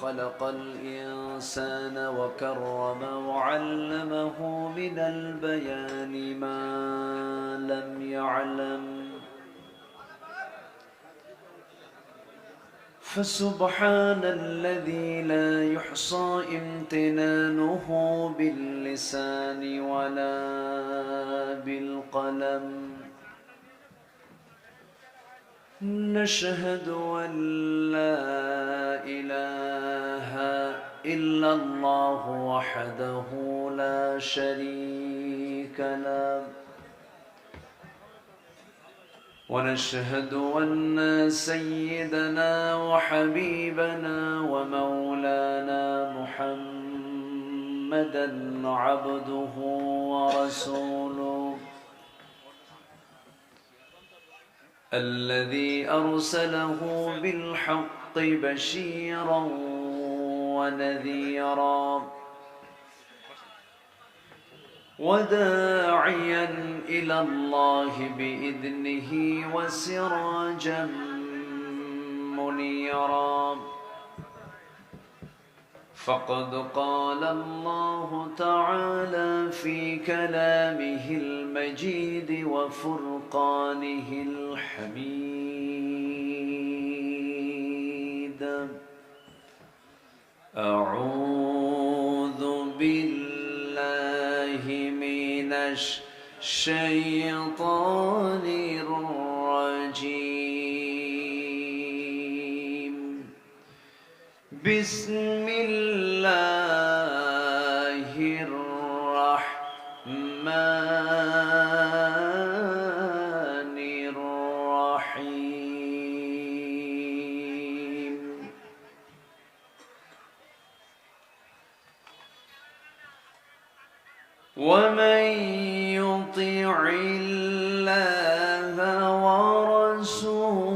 خلق الإنسان وكرمه وعلمه من البيان ما لم يعلم فسبحان الذي لا يحصى امتنانه باللسان ولا بالقلم نشهد أن لا إله إلا الله وحده لا شريك له ونشهد أن سيدنا وحبيبنا ومولانا محمدًا عبده ورسوله الذي أرسله بالحق بشيرا ونذيرا وداعيا إلى الله بإذنه وسراجا منيرا فقد قال الله تعالى في كلامه المجيد وفرقانه الحميد أعوذ بالله من الشيطان الرجيم بسم الله الرحمن الرحيم ومن يطع الله ورسوله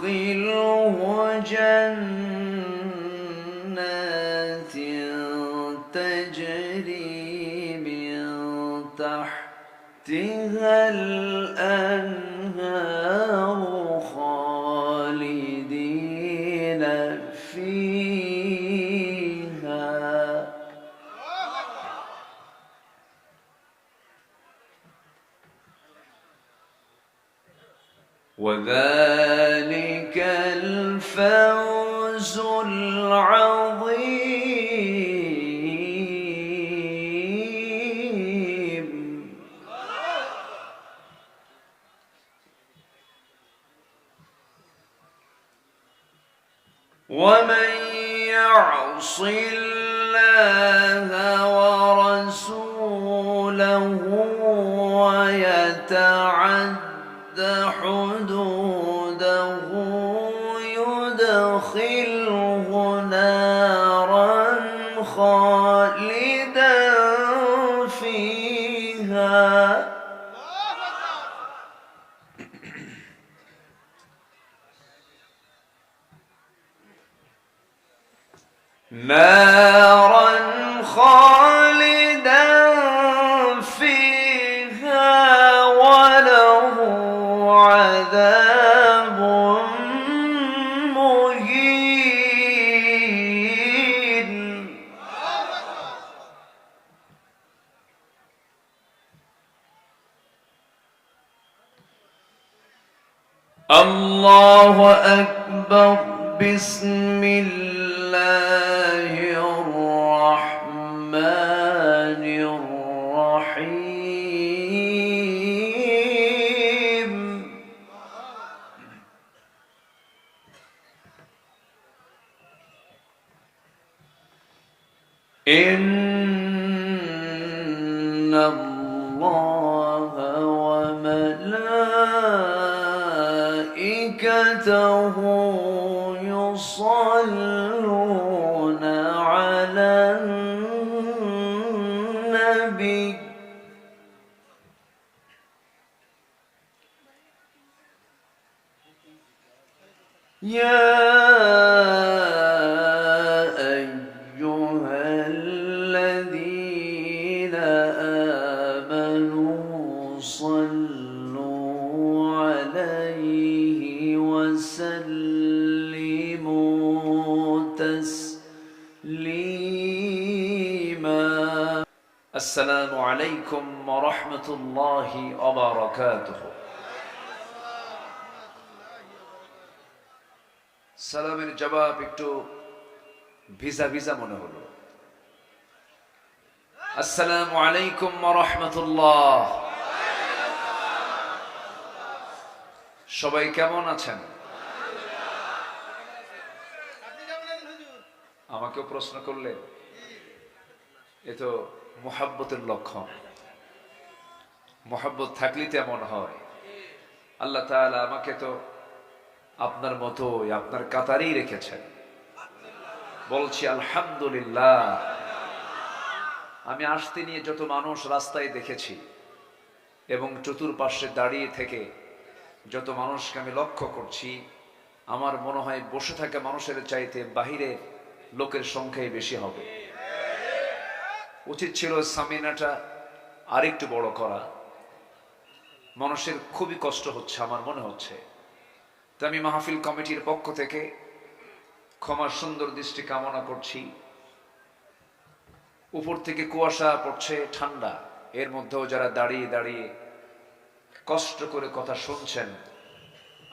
يدخله جنات تجري من تحتها الأنهار خالدين فيها وذلك الفوز العظيم ومن يعص الله ورسوله ويتعد حدوده يدخله نارا خالدا فيها نارا خالدا فيها وله عذاب مهين الله أكبر بسم الله الرحمن الرحيم إن الله وملائكته يصلون على النبي يا وسلموا تسليما السلام عليكم ورحمة الله وبركاته সালামের জবাব একটু ভিজা ভিজা মনে হলো। আসসালামু আলাইকুম ওয়া রাহমাতুল্লাহ। সবাই কেমন আছেন? আমাকেও প্রশ্ন করলেন, এ তো মুহাব্বতের লক্ষণ। মুহাব্বত থাকলেই তেমন হয়। আল্লাহ তাআলা আমাকে তো আপনার মতোই আপনার কাতারেই রেখেছেন। বলছি আলহামদুলিল্লাহ। আমি আসতে নিয়ে যত মানুষ রাস্তায় দেখেছি এবং চতুর্পার্শ্বে দাঁড়িয়ে থেকে যত মানুষকে আমি লক্ষ্য করছি, আমার মনে হয় বসে থাকা মানুষের চাইতে বাহিরের লোকের সংখ্যাই বেশি হবে। উচিত ছিল সামিনাটা আরেকটু বড় করা। মানুষের খুবই কষ্ট হচ্ছে আমার মনে হচ্ছে। তো আমি মাহফিল কমিটির পক্ষ থেকে ক্ষমার সুন্দর দৃষ্টি কামনা করছি। উপর থেকে কুয়াশা পড়ছে, ঠান্ডা, এর মধ্যেও যারা দাঁড়িয়ে দাঁড়িয়ে কষ্ট করে কথা শুনছেন,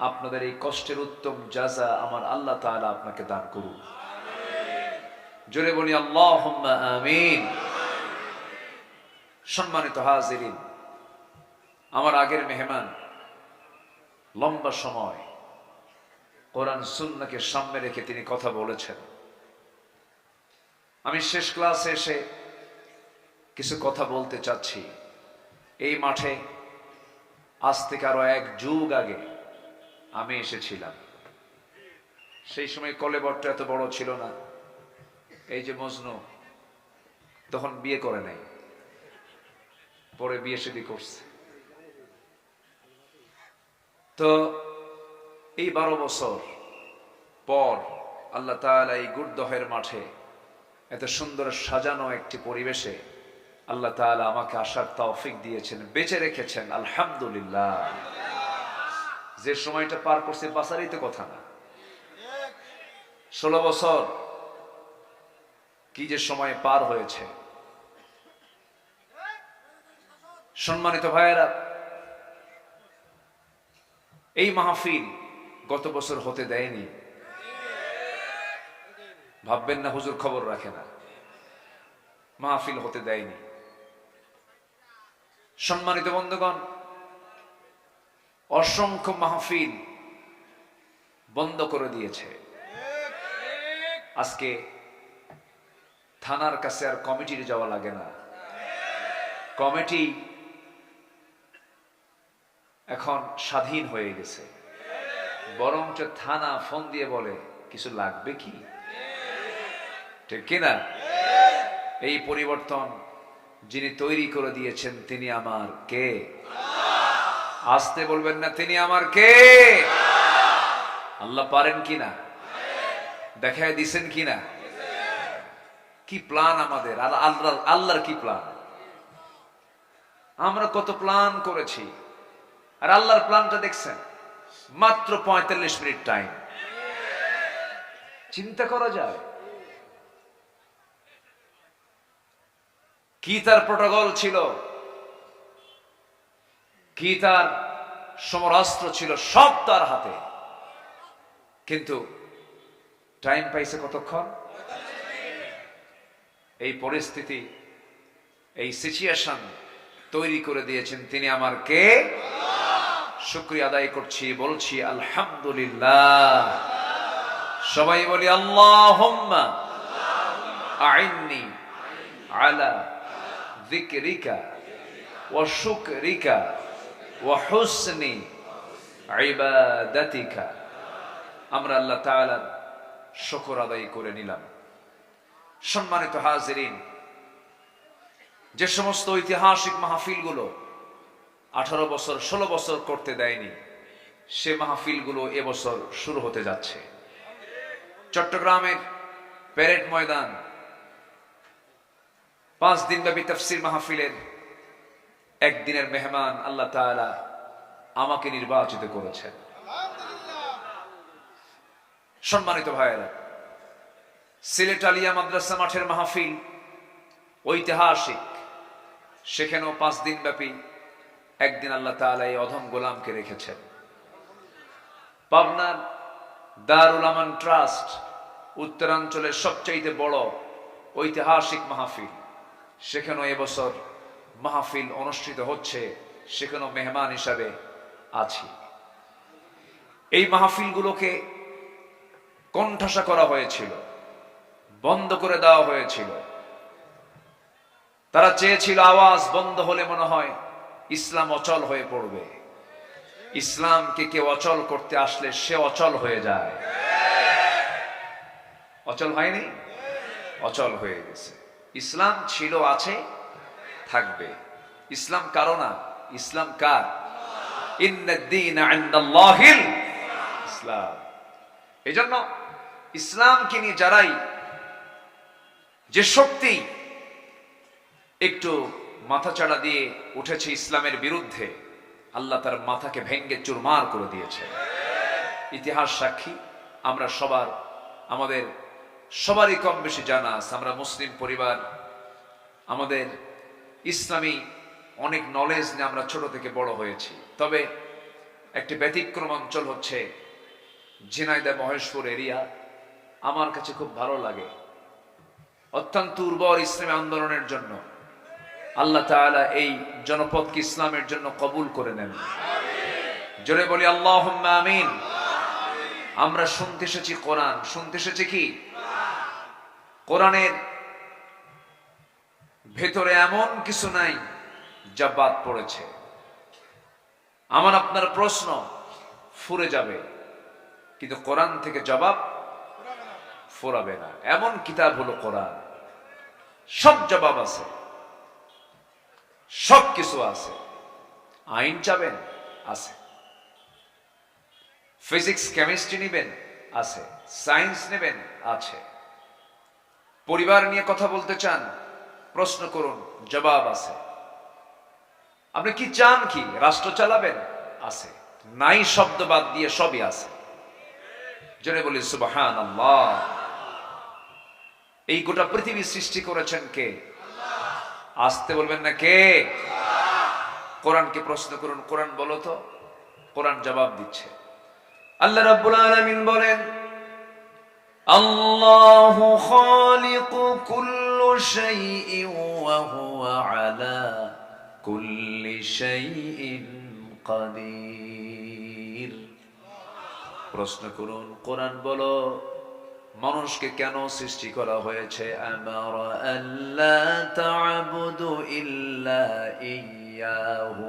আপনাদের এই কষ্টের উত্তম জাযা আমার আল্লাহ তাআলা আপনাকে দান করুন। জোরে বলি আল্লাহুম্মা আমিন। সম্মানিত হাজিরিন, আমার আগের মেহমান লম্বা সময় কোরআন সুন্নাহকে সামনে রেখে তিনি কথা বলেছেন। আমি শেষ ক্লাসে এসে কিছু কথা বলতে চাচ্ছি। এই মাঠে আজ থেকে আরো এক যুগ আগে আমি এসেছিলাম। সেই সময় কলেবরটা এত বড় ছিল না। এই যে মজনু তখন বিয়ে করে নাই, পরে বিয়ে শাদী করছে। তো এই 12 বছর পর আল্লাহ তাআলা এই গুরদহের মাঠে এত সুন্দর সাজানো একটি পরিবেশে আল্লাহ তাআলা আমাকে আসার তৌফিক দিয়েছেন, বেঁচে রেখেছেন। আলহামদুলিল্লাহ। যে সময়টা পার করছে বাঁচারই তো কথা না। 16 বছর কি যে সময় পার হয়েছে। সম্মানিত ভাইয়েরা, এই মাহফিল গত বছর হতে দেয়নি। ভাববেন না হুজুর খবর রাখে না। মাহফিল হতে দেয়নি। সম্মানিত বন্ধুগণ, অসংখ্য মাহফিল বন্ধ করে দিয়েছে। আজকে থানার কাছে আর কমিটির যাওয়া লাগে না। কমিটি এখন স্বাধীন হয়ে গেছে। বরঞ্চ থানা ফোন দিয়ে বলে কিছু লাগবে কি, ঠিক কিনা? এই পরিবর্তন যিনি তৈরি করে দিয়েছেন তিনি আমার কে? আসতে বলবেন না, তিনি আমার কে? আল্লাহ পারেন কিনা, দেখায় দিছেন কিনা? কি প্ল্যান আমাদের, আল্লাহর কি প্ল্যান? আমরা কত প্ল্যান করেছি, আর আল্লাহর প্ল্যানটা দেখছেন, মাত্র 45 মিনিট টাইম। চিন্তা করা যায় কি তার প্রোটোকল ছিল, কি তার সমরাস্ত্র ছিল, সব তার হাতে। কিন্তু টাইম পাইছে কতক্ষণ? এই পরিস্থিতি, এই সিচুয়েশন তৈরি করে দিয়েছেন তিনি আমার কে? শুকরিয়া আদায় করছি, বলছি আলহামদুলিল্লাহ। সবাই বলি আল্লাহুম্মা আইন্নি আলা যিকরিকা ওয়া শুকরিকা ওয়া হুসনি ইবাদাতিকা। আমরা আল্লাহ তাআলার শুকর আদায় করে নিলাম। সম্মানিত হাজিরিন, যে সমস্ত ঐতিহাসিক মাহফিলগুলো 18 বছর 16 বছর করতে দেয়নি, সে মাহফিলগুলো এবছর শুরু হতে যাচ্ছে। চট্টগ্রামের প্যারেড ময়দান 5 দিনব্যাপী তাফসীর মাহফিলের একদিনের মেহমান আল্লাহ তাআলা আমাকে নির্বাচিত করেছেন। সম্মানিত ভাইয়েরা, সিলেট আলিয়া মাদ্রাসা মাঠের মাহফিল ঐতিহাসিক। সেখানেও 5 দিন ব্যাপী একদিন আল্লাহ তাআলা এই অধম গোলামকে রেখেছেন। পাবনার দারুল আমান ট্রাস্ট উত্তরাঞ্চলের সবচাইতে বড় ঐতিহাসিক মাহফিল, সেখানেও এবছর মাহফিল অনুষ্ঠিত হচ্ছে, সেখানেও মেহমান হিসাবে আছি। এই মাহফিলগুলোকে কণ্ঠাসা করা হয়েছিল, বন্ধ করে দেওয়া হয়েছিল। তারা চেয়েছিল আওয়াজ বন্ধ হলে মনে হয় ইসলাম অচল হয়ে পড়বে। ইসলামকে কেউ অচল করতে আসলে সে অচল হয়ে যায়। অচল হয়নি, অচল হয়ে গেছে। ইসলাম ছিল, আছে, থাকবে। ইসলাম কারো না, ইসলাম কার? ইন্নাদ-দীনা ইনদাল্লাহিল ইসলাম। এজন্য ইসলামকে নিয়ে যারাই যে শক্তি একটু মাথাচাড়া দিয়ে উঠেছে ইসলামের বিরুদ্ধে, আল্লাহ তার মাথাকে ভেঙ্গে চুরমার করে দিয়েছে। ইতিহাস সাক্ষী, আমরা আমাদের সবারই কম বেশি জানা আছে, আমরা মুসলিম পরিবার, আমাদের ইসলামী অনেক নলেজ নিয়ে আমরা ছোট থেকে বড় হয়েছি। তবে একটি ব্যতিক্রম অঞ্চল হচ্ছে ঝিনাইদহ মহেশপুর এরিয়া। আমার কাছে খুব ভালো লাগে। অত্যন্ত উর্বর ইসলামী আন্দোলনের জন্য আল্লাহ তাআলা এই জনপদকে ইসলামের জন্য কবুল করে নেন। জোরে বলি আল্লাহুম্মা আমিন। আমরা শুনতে এসেছি কোরআন, শুনতে এসেছি কি? কোরআনের ভেতরে এমন কিছু নাই যা বাদ পড়েছে। আমার আপনার প্রশ্ন ফুরে যাবে, কিন্তু কোরআন থেকে জবাব ফুরাবে না। এমন কিতাব হলো কোরআন, সব জবাব আছে, সব কিছু আছে। আইন চাবেন, আছে। ফিজিক্স কেমিস্ট্রি নেবেন, আছে। সায়েন্স নেবেন, আছে। পরিবার নিয়ে কথা বলতে চান, প্রশ্ন করুন, জবাব আছে। আপনি কি চান? কি রাষ্ট্র চালাবেন? আছে। নাই শব্দ বাদ দিয়ে সবই আছে। জোরে বলি সুবহানাল্লাহ। এই গোটা পৃথিবী সৃষ্টি করেছেন কে? আসতে বলবেন না কে? কোরআনকে প্রশ্ন করুন, কোরআন বলো তো। কোরআন জবাব দিচ্ছে। আল্লাহ রাব্বুল আলামিন বলেন, আল্লাহু খালিকু কুল্লি শাইইন ওয়া হুয়া আলা কুল্লি শাইইন কাদির। প্রশ্ন করুন, কোরআন বলো, মানুষকে কেন সৃষ্টি করা হয়েছে? আমারা আল্লা তা'বুদু ইল্লা ইয়্যাহু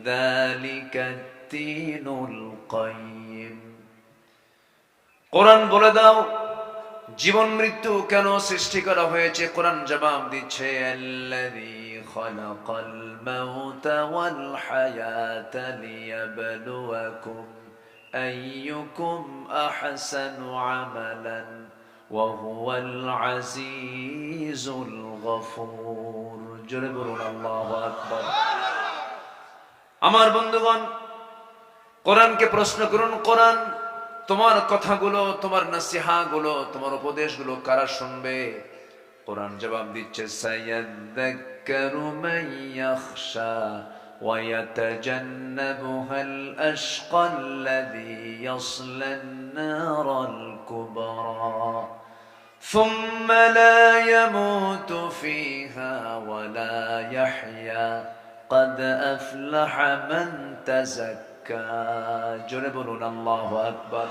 যালিকাত-দীনুল কাইয়্যিম। কোরআন বলে দাও, জীবন মৃত্যু কেন সৃষ্টি করা হয়েছে? কোরআন জবাব দিচ্ছে, আল্লাযী খালাকাল মাউতা ওয়াল হায়াতা লিয়াবলুয়াকুম আইয়ুকুম আহসানু আমালান ওয়া হুয়াল আজিজুল গফুর। জোরে বলুন আল্লাহু আকবার। আমার বন্ধুগণ, কোরআনকে প্রশ্ন করুন, কোরআন তোমার কথাগুলো, তোমার নসিহাগুলো, তোমার উপদেশগুলো কারা শুনবে? কোরআন জবাব দিচ্ছে, সায়াযাক্কারু মান ইয়াখশা ওয়া ইয়াতাজান্নাবুহাল আশকাল্লাযী ইয়াসলান নারাল কুবরা সুম্মা লা ইয়ামুতু ফিহা ওয়া লা ইয়াহইয়া ক্বাদ আফলাহা মান তাযাক্কা। জোরে বলুন আল্লাহু আকবার।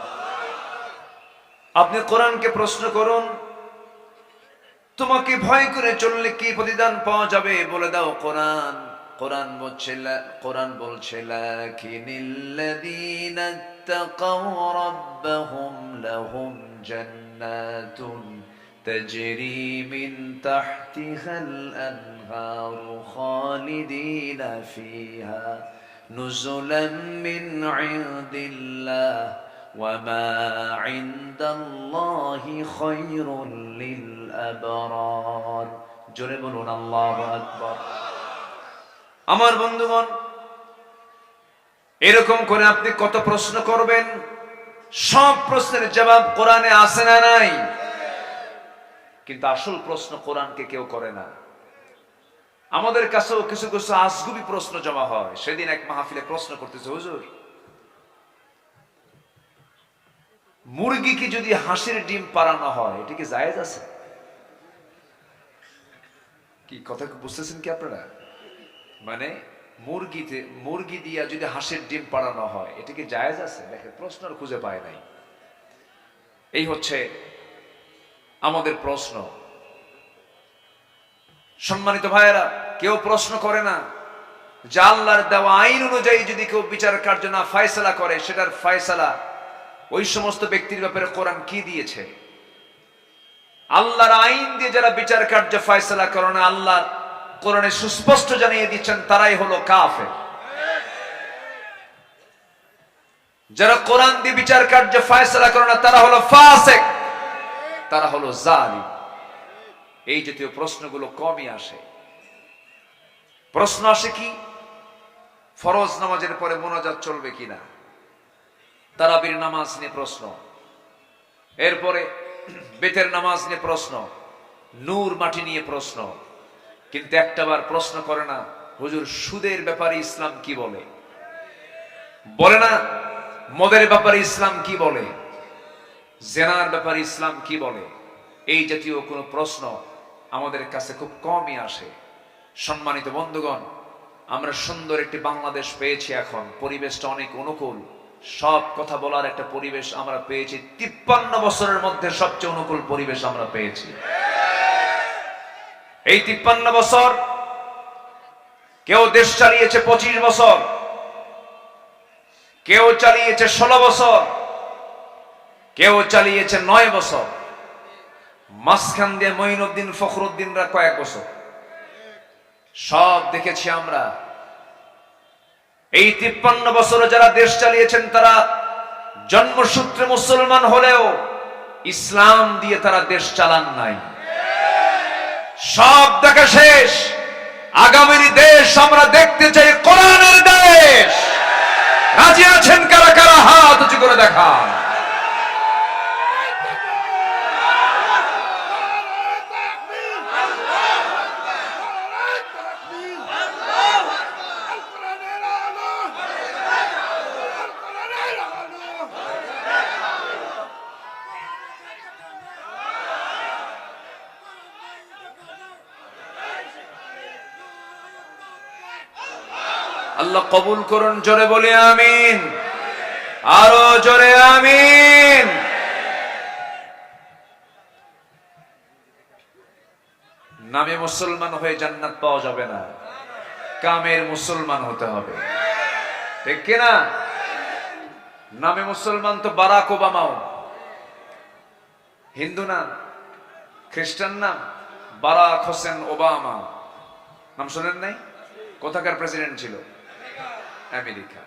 আপনি কোরআনকে প্রশ্ন করুন, তোমাকে ভয় করে চললে কি প্রতিদান পাওয়া যাবে? বলে দাও কোরআন। কোরআন বলছে লাকিনিল্লাযীনা ইত্তাকাউ রাব্বাহুম লাহুম জান্নাতুন তাজরি মিন তাহতিহাল আনহারু খালিদিনা ফিহা নুজুলাম মিন ইনদিল্লাহ ওয়া মা ইনদাল্লাহি খায়রুল লিল আবরার। জোরে বলুন আল্লাহু আকবার। আমার বন্ধুগণ, এরকম করে আপনি কত প্রশ্ন করবেন? সব প্রশ্নের জবাব কোরআনে আছে না নাই? কিন্তু আসল প্রশ্ন কোরআনকে কেউ করে না। আমাদের কাছেও কিছু কিছু আজগুবি প্রশ্ন জমা হয়। সেদিন এক মাহফিলে প্রশ্ন করতেছে, হুজুর, মুরগিকে যদি হাঁসের ডিম পাড়ানো হয় এটা কি জায়েজ আছে? কি কথা বুঝতেছেন কি আপনারা? মানে মুরগি দিয়া যদি হাঁসের ডিম পাড়ানো হয় এটা কি জায়েজ আছে? দেখেন, প্রশ্ন আর খুঁজে পায় নাই। এই হচ্ছে আমাদের প্রশ্ন। সম্মানিত ভাইয়েরা, কেউ প্রশ্ন করে না যে আল্লাহর দেওয়া আইন অনুযায়ী যদি কেউ বিচার কার্য না ফয়সালা করে, সেটার ফয়সালা ওই সমস্ত ব্যক্তির ব্যাপারে কোরআন কি দিয়েছে। আল্লাহর আইন দিয়ে যারা বিচার কার্য ফয়সালা করে না, আল্লাহর কোরআনে সুস্পষ্ট জানিয়ে দিচ্ছেন তারাই হলো কাফের। যারা কোরআন দিয়ে বিচার কার্য ফয়সালা করে না তারা হলো ফাসিক, তারা হলো জালিম। এই জাতীয় প্রশ্নগুলো কমই আসে। প্রশ্ন আসে কি, ফরজ নামাজের পরে মোনাজাত চলবে কিনা, তারাবির নামাজ নিয়ে প্রশ্ন, এরপরে বেতের নামাজ নিয়ে প্রশ্ন, নূর মাটি নিয়ে প্রশ্ন। কিন্তু একটাবার প্রশ্ন করে না, হুজুর সুদের ব্যাপারে ইসলাম কি বলে? বলে না মদের ব্যাপারে ইসলাম কি বলে, জেনার ব্যাপারে ইসলাম কি বলে। এই জাতীয় কোনো প্রশ্ন আমাদের কাছে খুব কমই আসে। সম্মানিত বন্ধুগণ, আমরা সুন্দর একটি বাংলাদেশ পেয়েছি। এখন পরিবেশটা অনেক অনুকূল, সব কথা বলার একটা পরিবেশ আমরা পেয়েছি। 53 বছরের মধ্যে সবচেয়ে অনুকূল পরিবেশ আমরা পেয়েছি। এই 53 বছর কেউ দেশ চালিয়েছে 25 বছর, কেউ চালিয়েছে 16 বছর, কেউ চালিয়েছে 9 বছর, মাঝখান দিয়ে মঈনুদ্দিন ফখরুদ্দিনরা কয়েক বছর। সব দেখেছি আমরা। এই 53 বছরে যারা দেশ চালিয়েছেন তারা জন্মসূত্রে মুসলমান হলেও ইসলাম দিয়ে তারা দেশ চালান নাই। সব দেখা শেষ। আগামীর দেশ আমরা দেখতে চাই কোরআনের দেশ। রাজি আছেন কারা কারা? হাত উঁচু করে দেখান। আল্লাহ কবুল করুন। জোরে বলি আমিন, আরো জোরে আমিন। নামে মুসলমান হয়ে জান্নাত পাওয়া যাবে না, কামের মুসলমান হতে হবে, ঠিক কিনা? নামে মুসলমান তো বারাক ওবামাও হিন্দু নাম, খ্রিস্টান নাম বারাক হোসেন ওবামা। নাম শোনেন নাই? কোথাকার প্রেসিডেন্ট ছিল? আমেরিকা।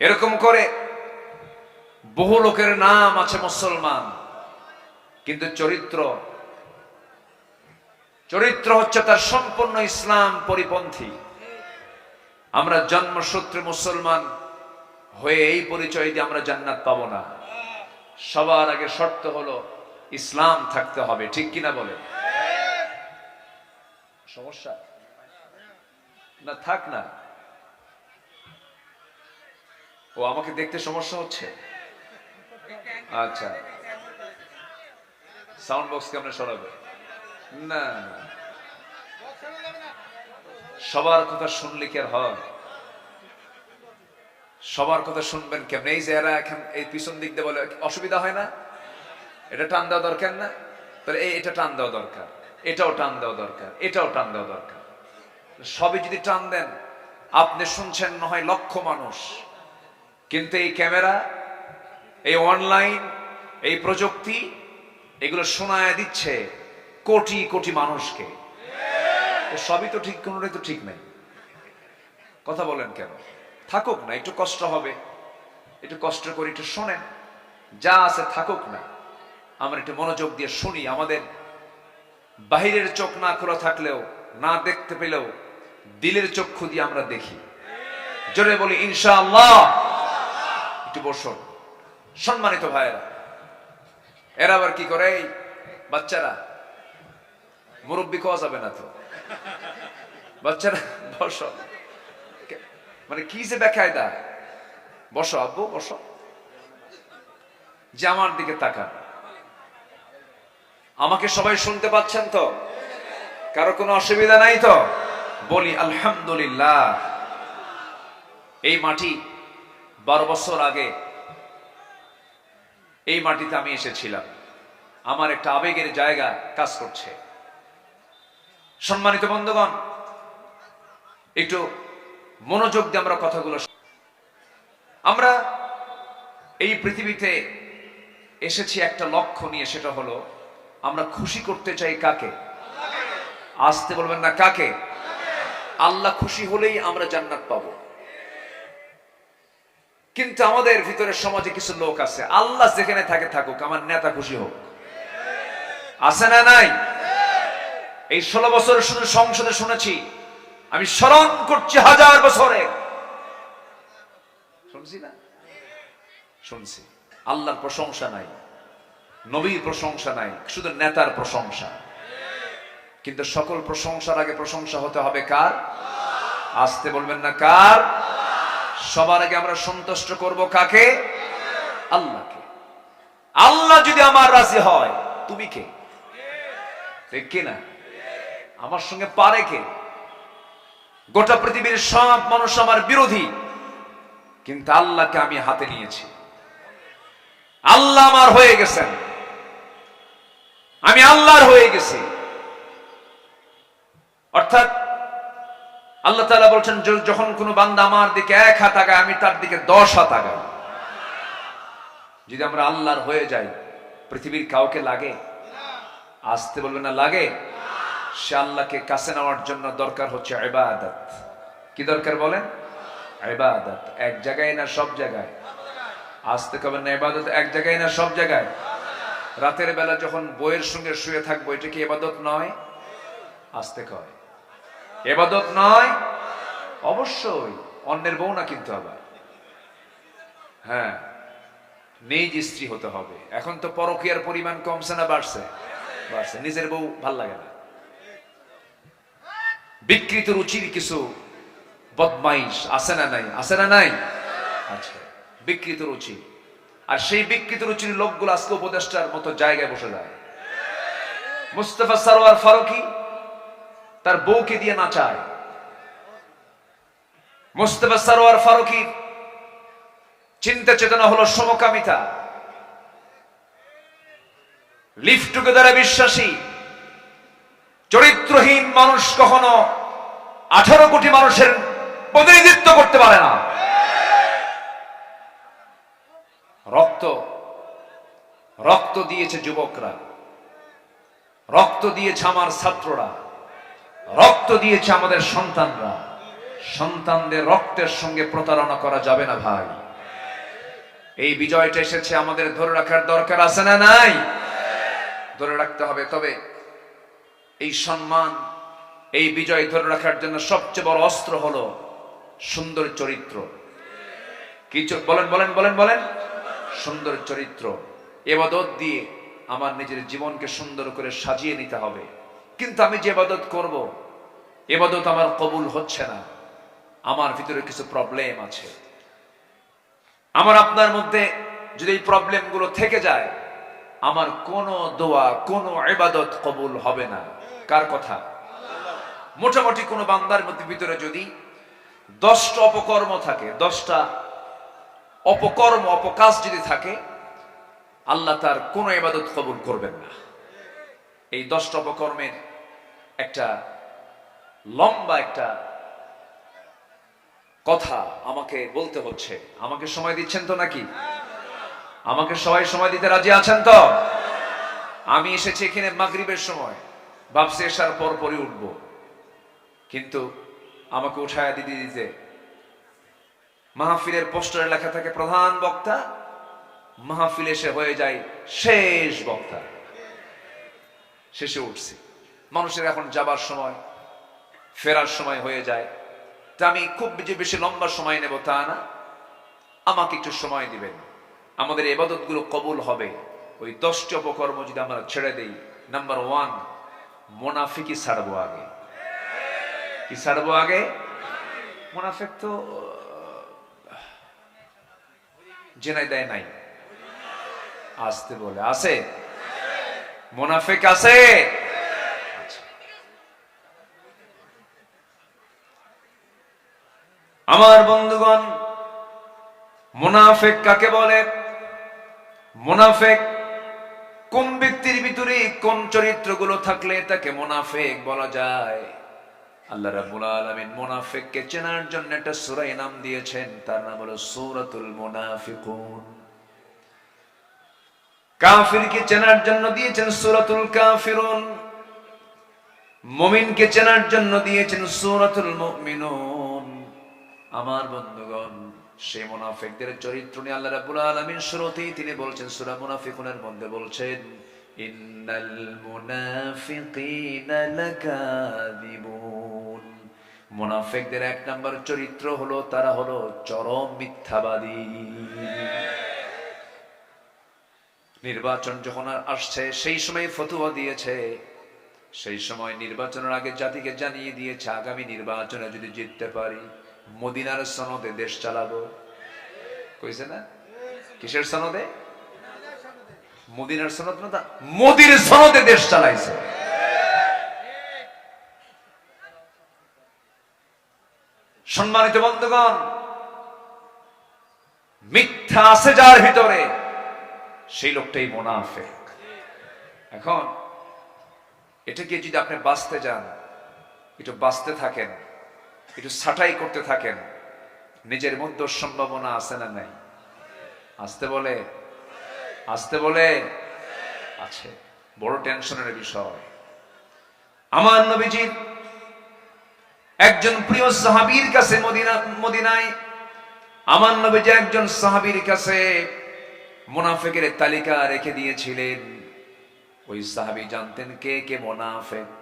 এরকম করে বহু লোকের নাম আছে মুসলমান, কিন্তু চরিত্র হচ্ছে তার সম্পূর্ণ ইসলাম পরিপন্থী। আমরা জন্মসূত্রে মুসলমান হয়ে এই পরিচয় দিয়ে আমরা জান্নাত পাবো না। সবার আগে শর্ত হলো ইসলাম থাকতে হবে, ঠিক কিনা বলে? সমস্যা না, থাক না। ও আমাকে দেখতে সমস্যা হচ্ছে? আচ্ছা, সাউন্ড বক্স কেমনে সরাবে? না, সবার কথা শুনলে কি আর হয়? সবার কথা শুনবেন কেমন? এই যে এরা এখন এই পিছন দিক দিয়ে বলে অসুবিধা হয় না, এটা টান দেওয়া দরকার না? তাহলে এটা টান দেওয়া দরকার, এটাও টান দেওয়া দরকার, এটাও টান দেওয়া দরকার। সবই যদি টান দেন, আপনি শুনছেন না হয় লক্ষ মানুষ, কিন্তু এই ক্যামেরা, এই অনলাইন, এই প্রযুক্তি এগুলো শোনায় দিচ্ছে কোটি কোটি মানুষকে। সবই তো ঠিক, কোনোটাই তো ঠিক নাই। কথা বলেন কেন? থাকুক না, একটু কষ্ট হবে, একটু কষ্ট করে একটু শোনেন, যা আছে থাকুক না, আমরা একটু মনোযোগ দিয়ে শুনি। আমাদের বাহিরের চোখ না খোলা থাকলেও, না দেখতে পেলেও দিলের চক্ষু দিয়ে আমরা দেখি। জোরে বলি ইনশাআল্লাহ। একটু বসুন। সম্মানিত ভাইয়েরা, এরা আবার কি করে, এই বাচ্চারা, মুরব্বী খাওয়া যাবে না তো, বাচ্চারা বসো, মানে কি যে বেকায়দা, বসো আব্বু বসো, যে আমার দিকে তাকান। আমাকে সবাই শুনতে পাচ্ছেন তো? কারো কোনো অসুবিধা নাই তো? বলি আলহামদুলিল্লাহ। এই মাটি 12 বছর আগে এই মাটিতে আমি এসেছিলাম। আমার একটা আবেগের জায়গা কাজ করছে। সম্মানিত বন্ধুগণ, একটু মনোযোগ দিয়ে আমরা কথাগুলো, আমরা এই পৃথিবীতে এসেছি একটা লক্ষ্য নিয়ে, সেটা হলো আমরা খুশি করতে চাই কাকে? আসতে বলবেন না, কাকে? আল্লাহ খুশি হলেই আমরা জান্নাত পাবো। কিন্তু আমাদের ভিতরে সমাজে কিছু লোক আছে, আল্লাহ যেখানে থাকে থাকুক, আমার নেতা খুশি হোক। আছে না নাই? এই 16 বছর শুধু সংসদে শুনেছি, আমি স্মরণ করছি 1000 বছরে শুনছি না, শুনছি আল্লাহর প্রশংসা নাই, নবীর প্রশংসা নাই, শুধু নেতার প্রশংসা। কিন্তু সকল প্রশংসার আগে প্রশংসা হতে হবে কার? আসতে বলবেন না, কার? সবার আগে আমরা সন্তুষ্ট করব কাকে? আল্লাহকে। আল্লাহ যদি আমার রাজি হয়, তুমি কে? ঠিক কিনা? আমার সঙ্গে পারে কে? গোটা পৃথিবীর সব মানুষ আমার বিরোধী, কিন্তু আল্লাহকে আমি হাতে নিয়েছি। আল্লাহ আমার হয়ে গেছেন, আমি আল্লাহর হয়ে গেছি। অর্থাৎ আল্লাহ তাআলা বলছেন, যখন কোনো বান্দা আমার দিকে 1 হাত আগায়, আমি তার দিকে 10 হাত আগাই। যদি আমরা আল্লাহর হয়ে যাই, পৃথিবীর কাউকে লাগে? আসতে বলবেন না, লাগে? সে আল্লাহকে কাছে নেওয়ার জন্য দরকার হচ্ছে ইবাদত। কি দরকার বলেন? ইবাদত। এক জায়গায় না সব জায়গায়? আসতে কবেন না, ইবাদত এক জায়গায় না সব জায়গায়? রাতের বেলা যখন বইয়ের সঙ্গে শুয়ে থাকবো, এটা কি ইবাদত নয়? আসতে কয়, ইবাদত নয়? অবশ্যই। অন্যের বউ না কিন্তু আবার, হ্যাঁ, নিজ স্ত্রী হতে হবে। এখন তো পরকীয়ার পরিমাণ কমছে না বাড়ছে? বাড়ছে। নিজের বউ ভাল লাগে না। বিকৃত রুচির কিছু বদমাইশ আছে না নাই? আছে না নাই? আচ্ছা, বিকৃত রুচি। আর সেই বিকৃত রুচির লোকগুলো আজকে উপদেষ্টার মতো জায়গায় বসে যায়। মুস্তাফা সরওয়ার ফারুকী তার বউকে দিয়ে নাচায়। মুস্তাফা সরওয়ার ফারুকী চিন্তা চেতনা হলো সমকামিতা, লিভ টুগেদারে বিশ্বাসী। চরিত্রহীন মানুষ কখনো 18 কোটি মানুষের প্রতিনিধিত্ব করতে পারে না। রক্ত রক্ত দিয়েছে যুবকরা, রক্ত দিয়েছে আমার ছাত্ররা, রক্ত দিয়েছে আমাদের সন্তানরা। সন্তানদের রক্তের সঙ্গে প্রতারণা করা যাবে না ভাই। এই বিজয়টা এসেছে, আমাদের ধরে রাখার দরকার আছে না নাই? ধরে রাখতে হবে। তবে এই সম্মান, এই বিজয় ধরে রাখার জন্য সবচেয়ে বড় অস্ত্র হলো সুন্দর চরিত্র। কি বলেন বলেন বলেন বলেন? সুন্দর চরিত্র। ইবাদত দিয়ে আমার নিজের জীবনকে সুন্দর করে সাজিয়ে নিতে হবে। কিন্তু আমি যে ইবাদত করব, ইবাদত আমার কবুল হচ্ছে না, আমার ভিতরে কিছু প্রবলেম আছে। আমার আপনার মধ্যে যদি এই প্রবলেমগুলো থেকে যায়, আমার কোনো দোয়া, কোনো ইবাদত কবুল হবে না। কার কথা? মোটামুটি কোনো বান্দার মধ্যে ভিতরে যদি 10টা অপকর্ম থাকে, 10টা অপকর্ম, অপকাজ যদি থাকে, আল্লাহ তার কোনো ইবাদত কবুল করবেন না। এই 10টা অপকর্মের একটা লম্বা একটা কথা আমাকে বলতে হচ্ছে। আমাকে সময় দিচ্ছেন তো নাকি? আমাকে সবাই সময় দিতে রাজি আছেন তো? আমি এসেছি এখানে মাগরিবের সময়, ভাবছি এসার পর পরই উঠব, কিন্তু আমাকে উঠায় দিতে দিতে মাহফিলের পোস্টারে লেখা থাকে প্রধান বক্তা, মাহফিল এসে হয়ে যায় শেষ বক্তা। শেষে উঠছি। মানুষের এখন যাবার সময়, ফেরার সময় হয়ে যায়। তা আমি খুব বেশি লম্বা সময় নেব তা না, আমাকে একটু সময় দিবেন। আমাদের ইবাদতগুলো কবুল হবে, ওই 10টি অপকর্ম যদি আমরা ছেড়ে দেই। নাম্বার 1, মুনাফিকি ছাড়বো আগে। কি ছাড়বো আগে? মুনাফিক তো জেনাই দেয় নাই, আসতে বলে আছে, মুনাফিক আছে। আমার বন্ধুগণ, মুনাফিক কাকে বলে? মুনাফিক কোন ব্যক্তির ভিতরে কোন চরিত্রগুলো থাকলে তাকে মুনাফিক বলা যায়? আল্লাহ রাব্বুল আলামিন মুনাফিককে চেনার জন্য একটা সূরা নাম দিয়েছেন, তার নাম হলো সূরাতুল মুনাফিকুন। কাফিরকে চেনার জন্য দিয়েছেন সূরাতুল কাফিরুন, মুমিনকে চেনার জন্য দিয়েছেন সূরাতুল মুমিনুন। আমার বন্ধুগণ, সেই মুনাফিকদের চরিত্র নিয়ে আল্লাহ রাব্বুল আলামিন শুরুতেই তিনি বলছেন, সূরা মুনাফিকুনের মধ্যে বলছেন, ইন্নাল মুনাফিকিনা লাকাযিবুন। মুনাফিকদের 1 নাম্বার চরিত্র হলো তারা হলো চরম মিথ্যাবাদী। নির্বাচন যখন আসছে, সেই সময় ফতোয়া দিয়েছে, সেই সময় নির্বাচনের আগে জাতিকে জানিয়ে দিয়েছে, আগামী নির্বাচনে যদি জিততে পারি মদিনার সনদে দেশ চালাবো। কইছে না? কিসের সনদে? মদিনার সনদ না, মোদির সনদে দেশ চালাইছে। সম্মানিত বন্ধুগণ, মিথ্যা আছে যার ভিতরে, সেই লোকটাই মুনাফিক। এখন এটাকে যদি আপনি বাঁচতে যান, একটু বাঁচতে থাকেন, একটু ছাঁটাই করতে থাকেন, নিজের মধ্যে সম্ভাবনা আছে না নাই? আসতে বলে, আসতে বলে আছে। বড় টেনশনের বিষয়। আমার নবীজির একজন প্রিয় সাহাবীর কাছে মদিনায় আমার নবীজি একজন সাহাবীর কাছে মুনাফিকের তালিকা রেখে দিয়েছিলেন। ওই সাহাবী জানতেন কে কে মুনাফিক।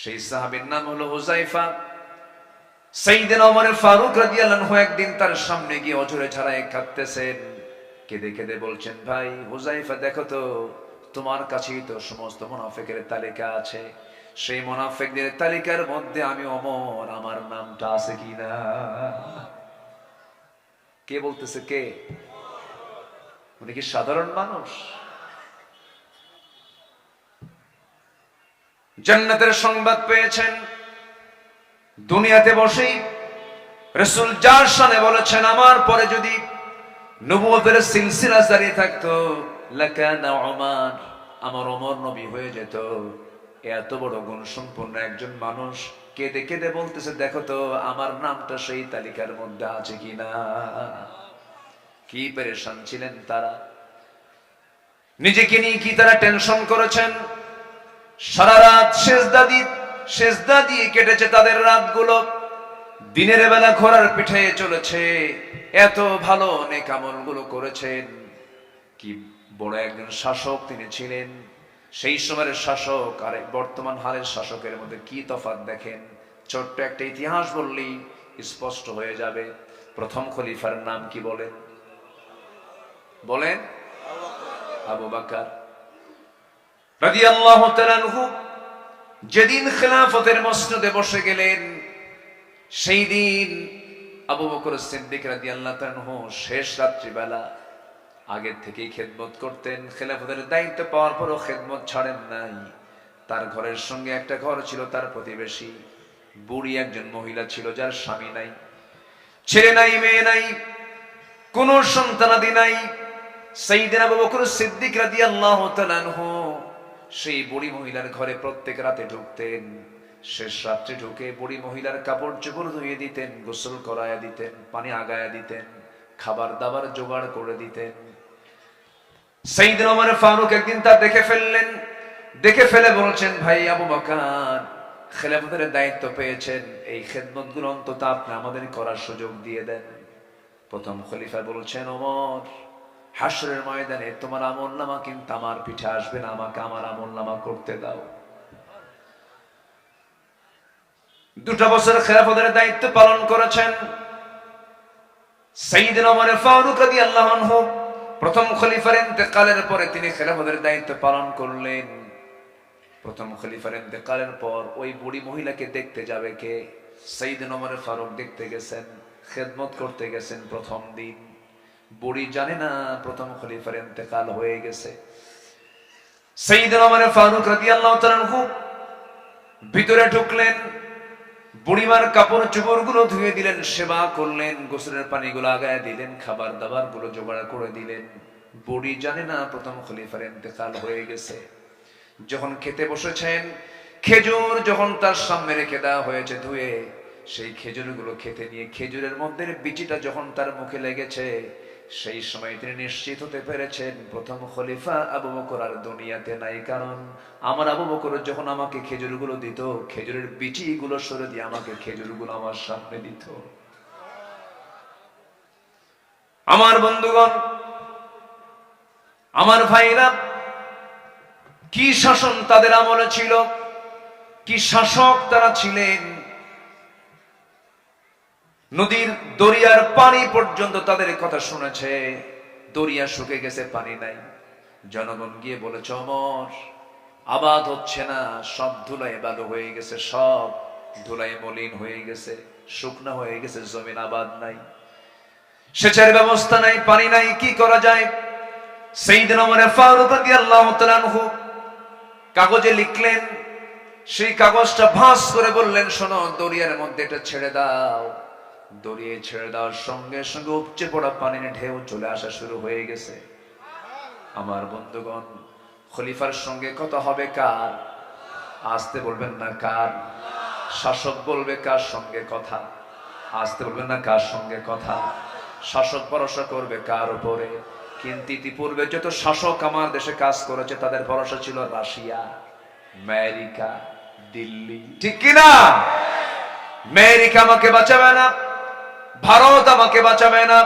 সেই সাহাবীর নাম হলো হুযায়ফা। সাইয়েদনা ওমর ফারুক রাদিয়াল্লাহু আনহু একদিন তার সামনে গিয়ে অঝরে ঝরায় কাঁদতেছেন, কেঁদে কেঁদে বলছেন, ভাই হুযায়ফা, দেখো তো তোমার কাছেই তো সমস্ত মুনাফিকের তালিকা আছে, সেই মুনাফিকদের তালিকার মধ্যে আমি ওমর, আমার নামটা আছে কিনা? কে বলতেছে? কে? উনি কি সাধারণ মানুষ? জান্নাতের সংবাদ পেয়েছেন, দুনিয়াতে বসেই রাসূল যার শানে বলেছেন, আমার পরে যদি নবুয়তের সিলসিলা জারি থাকতো লাকানা ওমর, আমার ওমর নবী হয়ে যেত। এত বড় গুণ সম্পন্ন একজন মানুষ কেঁদে কেঁদে বলতেছে, দেখো তো আমার নামটা সেই তালিকার মধ্যে আছে কিনা। কি পেরেশান ছিলেন তারা, নিজেকে নিয়ে কি তারা টেনশন করেছেন। সারা রাত সেজদা দিয়ে কেটেছে তাদের রাতগুলো। দিনের বেলা ঘোড়ার পিঠে চলেছে, এত ভালো নেক আমলগুলো করেছেন। কি বড় একজন শাসক তিনি ছিলেন। সেই সময়ের শাসক আর বর্তমান হালের শাসকের মধ্যে কি তফাৎ দেখেন। ছোট্ট একটা ইতিহাস বললেই স্পষ্ট হয়ে যাবে। প্রথম খলিফার নাম কি বলেন? বলেন? আবু বকর রাদিয়াল্লাহু তাআলা আনহু যেদিন খেলাফতের মসনদে বসে গেলেন, সেই দিন আবু বকর সিদ্দিক রাদিয়াল্লাহু তাআলা আনহু শেষ রাত্রিবেলা আগের থেকেই খেদমত করতেন। খেলাফতের দায়িত্ব পাওয়ার পরও খেদমত ছাড়েন নাই। তার ঘরের সঙ্গে একটা ঘর ছিল, তার প্রতিবেশী বুড়ি একজন মহিলা ছিল, যার স্বামী নাই, ছেলে নাই, মেয়ে নাই, কোন সন্তানাদি নাই। সাইয়েদনা আবু বকর সিদ্দিক রাদিয়াল্লাহু তাআলা আনহু সেই বুড়ি মহিলার ঘরে প্রত্যেক রাতে ঢুকতেন। শেষ রাত্রে ঢুকে বুড়ি মহিলার কাপড় চোপড় ধুয়ে দিতেন, গোসল করায়া দিতেন, পানি আগায়া দিতেন, খাবার দাবার জোগাড় করে দিতেন। সাইয়েদনা ওমর ফারুক একদিন তা দেখে ফেললেন। দেখে ফেলে বলছেন, ভাই আবু বকর, খেলাফতের দায়িত্ব পেয়েছেন, এই খেদমতগুলো অন্তত আপনি আমাদের করার সুযোগ দিয়ে দেন। প্রথম খলিফা বলছেন, ওমর, হাসরের ময়দানে তোমার আমলনামা কিন্তু আমার পিঠে আসবে না, আমাকে আমার আমলনামা করতে দাও। 2 বছর খেলাফতের দায়িত্ব পালন করেছেন। সাইয়েদনা ওমর ফারুক রাদিয়াল্লাহু আনহু প্রথম খলিফার ইন্তেকালের পরে তিনি খেলাফতের দায়িত্ব পালন করলেন। প্রথম খলিফার ইন্তেকালের পর ওই বুড়ি মহিলাকে দেখতে যাবে কে? সাইয়েদনা ওমর ফারুক দেখতে গেছেন, খেদমত করতে গেছেন। প্রথম দিন বুড়ি জানে না প্রথম খলিফার ইন্তেকাল হয়ে গেছে। সাইয়েদনা ওমর ফারুক রাদিয়াল্লাহু তাআলা আনহু ভিতরে ঢুকলেন, বুড়িমার কাপড় চোপড় গুলো ধুয়ে দিলেন, সেবা করলেন, গোসলের পানিগুলো আগায় দিলেন, খাবার দাবার গুলো জোগাড় করে দিলেন। বুড়ি জানে না প্রথম খলিফার ইন্তেকাল হয়ে গেছে। যখন খেতে বসেছেন, খেজুর যখন তার সামনে রেখে দেওয়া হয়েছে ধুয়ে, সেই খেজুরগুলো খেতে নিয়ে খেজুরের মধ্যে বিচিটা যখন তার মুখে লেগেছে, সেই সময় তিনি নিশ্চিত হতে পেরেছেন প্রথম খলিফা আবু বকর আর দুনিয়াতে নাই। কারণ আমার আবু বকর যখন আমাকে খেজুরগুলো দিত, খেজুরের বিচিগুলো সরে দিয়ে আমাকে খেজুরগুলো আমার সামনে দিত। আমার বন্ধুগণ, আমার ভাইরা, কি শাসন তাদের আমলে ছিল, কি শাসক তারা ছিলেন। নদীর দরিয়ার পানি পর্যন্ত তাদের কথা শুনেছে। দরিয়া শুকে গেছে, পানি নাই। জনগণ গিয়ে বলেছে, ওমর আবাদ হচ্ছে না, সব ধুলায় বালু হয়ে গেছে, সব ধুলায় মলিন হয়ে গেছে, শুকনা হয়ে গেছে, জমিন আবাদ নাই, সেচের ব্যবস্থা নাই, পানি নাই, কি করা যায়? সাইয়েদনা ওমর ফারুক রাদিয়াল্লাহু তাআলা আনহু কাগজে লিখলেন, সেই কাগজটা ভাঁজ করে বললেন, শোনো, দরিয়ার মধ্যে এটা ছেড়ে দাও। দরিয়ে ছেড়ে দেওয়ার সঙ্গে সঙ্গে উপচে পড়া পানির ঢেউ চলে আসা শুরু হয়ে গেছে। আমার বন্ধুগণ, খলিফার সঙ্গে কথা হবে কার? আসতে বলবেন না কার? শাসক বলবে কার সঙ্গে কথা? আসতে বলবেন না কার সঙ্গে কথা? শাসক ভরসা করবে কার উপরে? কিন্তু ইতিপূর্বে যত শাসক আমার দেশে কাজ করেছে, তাদের ভরসা ছিল রাশিয়া, আমেরিকা, দিল্লি, ঠিক কিনা? আমেরিকা আমাকে বাঁচাবে না, ভারত আমাকে বাঁচাবে না,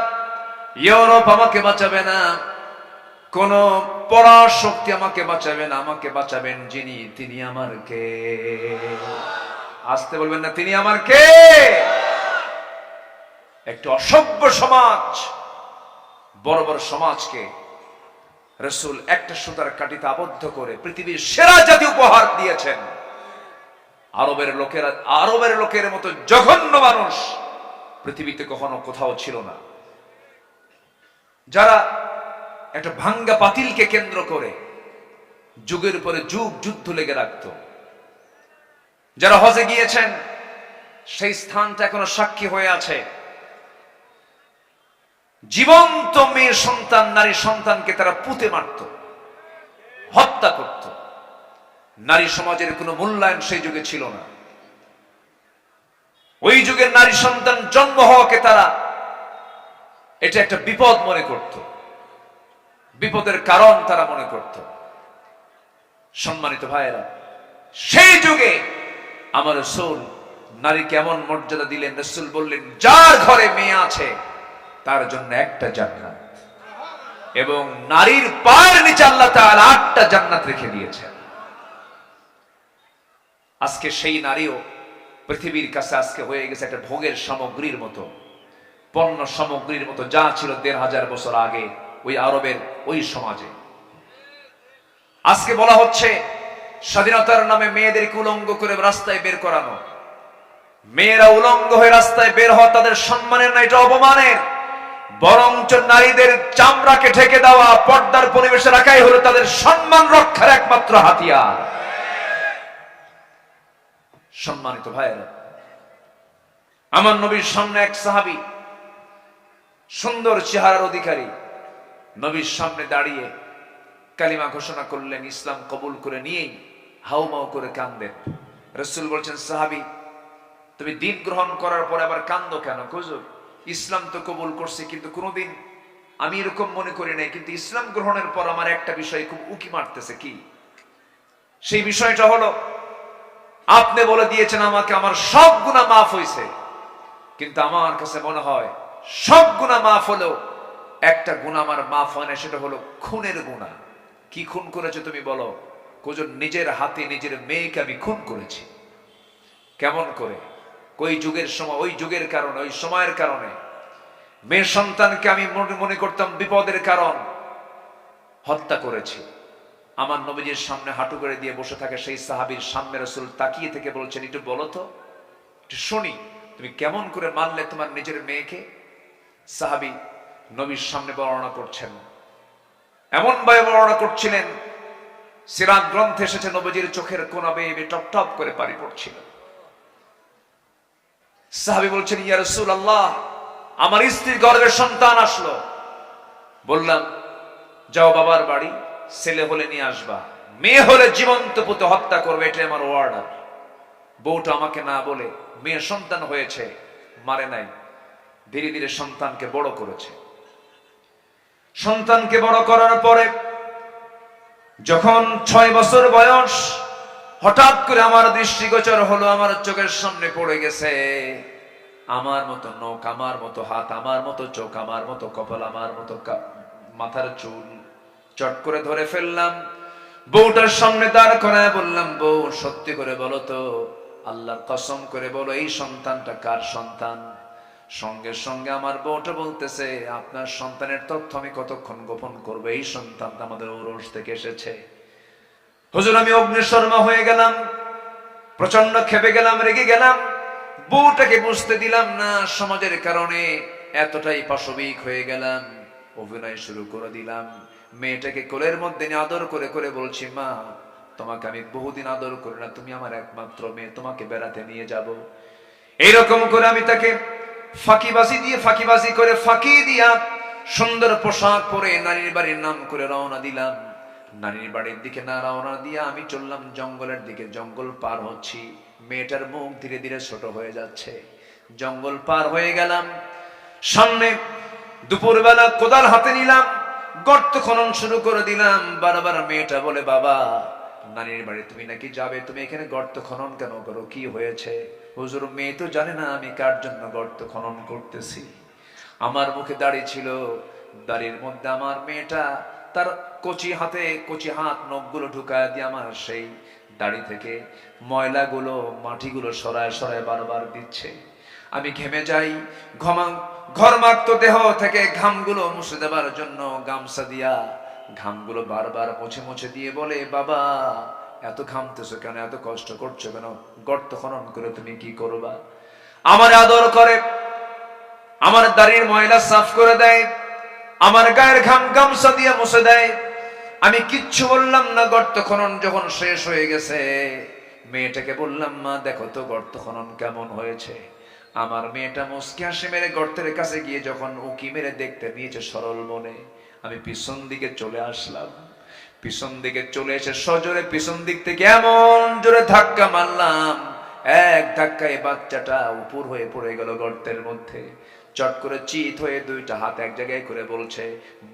ইউরোপ আমাকে বাঁচাবে না, কোন পরাশক্তি আমাকে বাঁচাবে না। আমাকে বাঁচাবেন যিনি, তিনি আমার কে? আসতে বলবেন না, তিনি আমার কে? একটু অসভ্য সমাজ, বড় বড় সমাজকে রাসূল একটা সুতার কাঠিতে আবদ্ধ করে পৃথিবীর সেরা জাতি উপহার দিয়েছেন। আরবের লোকের মতো জঘন্য মানুষ পৃথিবীতে কখনো কোথাও ছিল না, যারা একটা ভাঙ্গা পাতিলকে কেন্দ্র করে যুগের উপরে যুগ যুদ্ধ লেগে রাখত। যারা হজে গিয়েছেন, সেই স্থানটা এখনো সাক্ষী হয়ে আছে। জীবন্ত মেয়ে সন্তান, নারী সন্তানকে তারা পুঁতে মারত, হত্যা করত। নারী সমাজের কোনো মূল্যায়ন সেই যুগে ছিল না। ওই যুগের নারী সন্তান জন্ম হওয়াকে তারা এটা একটা বিপদ মনে করত, বিপদের কারণ তারা মনে করত। সম্মানিত ভাইয়েরা, সেই যুগে আমার রাসূল নারীকে এমন মর্যাদা দিলেন, রাসূল বললেন, যার ঘরে মেয়ে আছে তার জন্য একটা জান্নাত, এবং নারীর পায়ের নিচে আল্লাহ তাআলা 8টা জান্নাত রেখে দিয়েছেন। আজকে সেই নারীও পৃথিবীর কাছে আজকে হয়ে গেছে একটা ভোগের সামগ্রীর মতো, পণ্য সামগ্রীর মতো, যা ছিল 1500 বছর আগে ওই আরবের ওই সমাজে। আজকে বলা হচ্ছে স্বাধীনতার নামে মেয়েদেরকে উলঙ্গ করে রাস্তায় বের করানো। মেয়েরা উলঙ্গ হয়ে রাস্তায় বের হওয়া তাদের সম্মানের না, এটা অপমানের। বরঞ্চ নারীদের চামড়াকে ঢেকে দেওয়া, পর্দার পরিবেশে রাখাই হলো তাদের সম্মান রক্ষার একমাত্র হাতিয়ার। সম্মানিত ভাইয়েরা, আমার নবীর সামনে এক সাহাবী, সুন্দর চেহারার অধিকারী, নবীর সামনে দাঁড়িয়ে কালিমা ঘোষণা করলেন, ইসলাম কবুল করে নিয়েই হাউমাউ করে কাঁদেন। রাসূল বলছেন, সাহাবী, তুমি দিন গ্রহণ করার পর আবার কাঁদো কেন? হুজুর, ইসলাম তো কবুল করছি, কিন্তু কোনোদিন আমি এরকম মনে করি নাই, কিন্তু ইসলাম গ্রহণের পর আমার একটা বিষয় খুব উকি মারতেছে। কি সেই বিষয়টা? হলো আপনি বলে দিয়েছেন আমাকে আমার সব গুনাহ মাফ হয়েছে, কিন্তু আমার কাছে মনে হয় সব গুনাহ মাফ হলো, একটা গুনাহ আমার মাফ হয় না, সেটা হলো খুনের গুনাহ। কি খুন করেছে তুমি বলো? হুজুর, নিজের হাতে নিজের মেয়েকে আমি খুন করেছি। কেমন করে? ওই যুগের সময়, ওই যুগের কারণে, ওই সময়ের কারণে মেয়ে সন্তানকে আমি মনে করতাম বিপদের কারণ, হত্যা করেছি। আমার নবীজির সামনে হাঁটু করে দিয়ে বসে থাকে সেই সাহাবীর সামনে রাসূল তাকিয়ে থেকে বলছেন, একটু বলো তো, একটু শুনি, তুমি কেমন করে মারলে তোমার নিজের মেয়েকে? সাহাবী নবীর সামনে বর্ণনা করছেন, এমন ভাবে বর্ণনা করছিলেন, সিরাত গ্রন্থে এসেছে নবীজির চোখের কোনা বেয়ে টপ টপ করে পানি পড়ছিল। সাহাবী বলছেন, ইয়া রাসূলুল্লাহ, আমার স্ত্রীর গর্ভে সন্তান আসলো। বললাম, যাও বাবার বাড়ি, ছেলে হলে নিয়ে আসবা, মেয়ে হলে জীবন্ত পুঁতে হত্যা করবে, এটাই আমার অর্ডার। বউটা আমাকে না বলে মেয়ে সন্তান হয়েছে, মারে নাই, ধীরে ধীরে সন্তানকে বড় করেছে। সন্তানকে বড় করার পরে যখন 6 বছর বয়স, হঠাৎ করে আমার দৃষ্টিগোচর হলো, আমার চোখের সামনে পড়ে গেছে আমার মতো নখ, আমার মতো হাত, আমার মতো চোখ, আমার মতো কপাল, আমার মতো মাথার চুল। চট করে ধরে ফেললাম, বউটার সামনে দাঁড় করায় বললাম, বউ সত্যি করে বলো তো, আল্লাহর কসম করে বলো, এই সন্তানটা কার সন্তান? সঙ্গে সঙ্গে আমার বউটা বলতেছে, আপনার সন্তানের তথ্য আমি কতক্ষণ গোপন করবো, এই সন্তানটা আমাদের ঔরস থেকে এসেছে। হুজুর, আমি অগ্নিশর্মা হয়ে গেলাম, প্রচন্ড ক্ষেপে গেলাম, রেগে গেলাম। বউটাকে বুঝতে দিলাম না, সমাজের কারণে এতটাই পাশবিক হয়ে গেলাম, অভিনয় শুরু করে দিলাম। মেয়েটাকে কোলের মধ্যে নিয়ে আদর করে করে বলছি, মা তোমাকে আমি বহুদিন আদর করি না, তুমি আমার একমাত্র মেয়ে, তোমাকে বেড়াতে নিয়ে যাব। এইরকম করে আমি তাকে ফাঁকিবাজি করে ফাঁকি দিয়া সুন্দর পোশাক পরে নানির বাড়ির নাম করে রওনা দিলাম। নানির বাড়ির দিকে না রওনা দিয়া আমি চললাম জঙ্গলের দিকে। জঙ্গল পার হচ্ছি, মেয়েটার মুখ ধীরে ধীরে ছোট হয়ে যাচ্ছে। জঙ্গল পার হয়ে গেলাম, সামনে দুপুরবেলা কোদাল হাতে নিলাম, গর্ত খনন শুরু করে দিলাম। বারবার মেয়েটা বলে, বাবা নানির বাড়ি তুমি নাকি যাবে, তুমি এখানে গর্ত খনন কেন করো, কি হয়েছে? হুজুর, মেয়ে তো জানে না আমি কার জন্য গর্ত খনন করতেছি। আমার মুখে দাড়ি ছিল, দাড়ির মধ্যে আমার মেয়েটা তার কচি হাত নখগুলো ঢুকায় দিয়ে আমার সেই দাড়ি থেকে ময়লাগুলো, মাটিগুলো সরায় সরায় বারবার দিচ্ছে। আমি ঘেমে যাই, ঘর্মাক্ত দেহ থেকে ঘামগুলো মুছে দেবার জন্য গামছা দিয়া ঘামগুলো বারবার মুছে মুছে দিয়ে বলে, বাবা এত ঘামতেছো কেন, এত কষ্ট করছো কেন, গর্ত খনন করে তুমি কি করবা? আমার আদর করে, আমার দাড়ির ময়লা সাফ করে দেয়, আমার গায়ের ঘাম গামছা দিয়ে মুছে দেয়। আমি কিচ্ছু বললাম না। গর্ত খনন যখন শেষ হয়ে গেছে, মেয়েটাকে বললাম, মা দেখো তো গর্ত খনন কেমন হয়েছে। আমার মেয়েটা মুচকি হাসি মেরে গর্তের কাছে গিয়ে যখন উকি মেরে দেখতে নিয়েছে সরল মনে, আমি পিছন দিকে চলে আসলাম। পিছন দিকে চলে এসে সজোরে পিছন দিক থেকে এমন জোরে ধাক্কা মারলাম, এক ধাক্কায় বাচ্চাটা উপর হয়ে পড়ে গেল গর্তের মধ্যে। চট করে চিত হয়ে দুইটা হাত এক জায়গায় করে বলছে,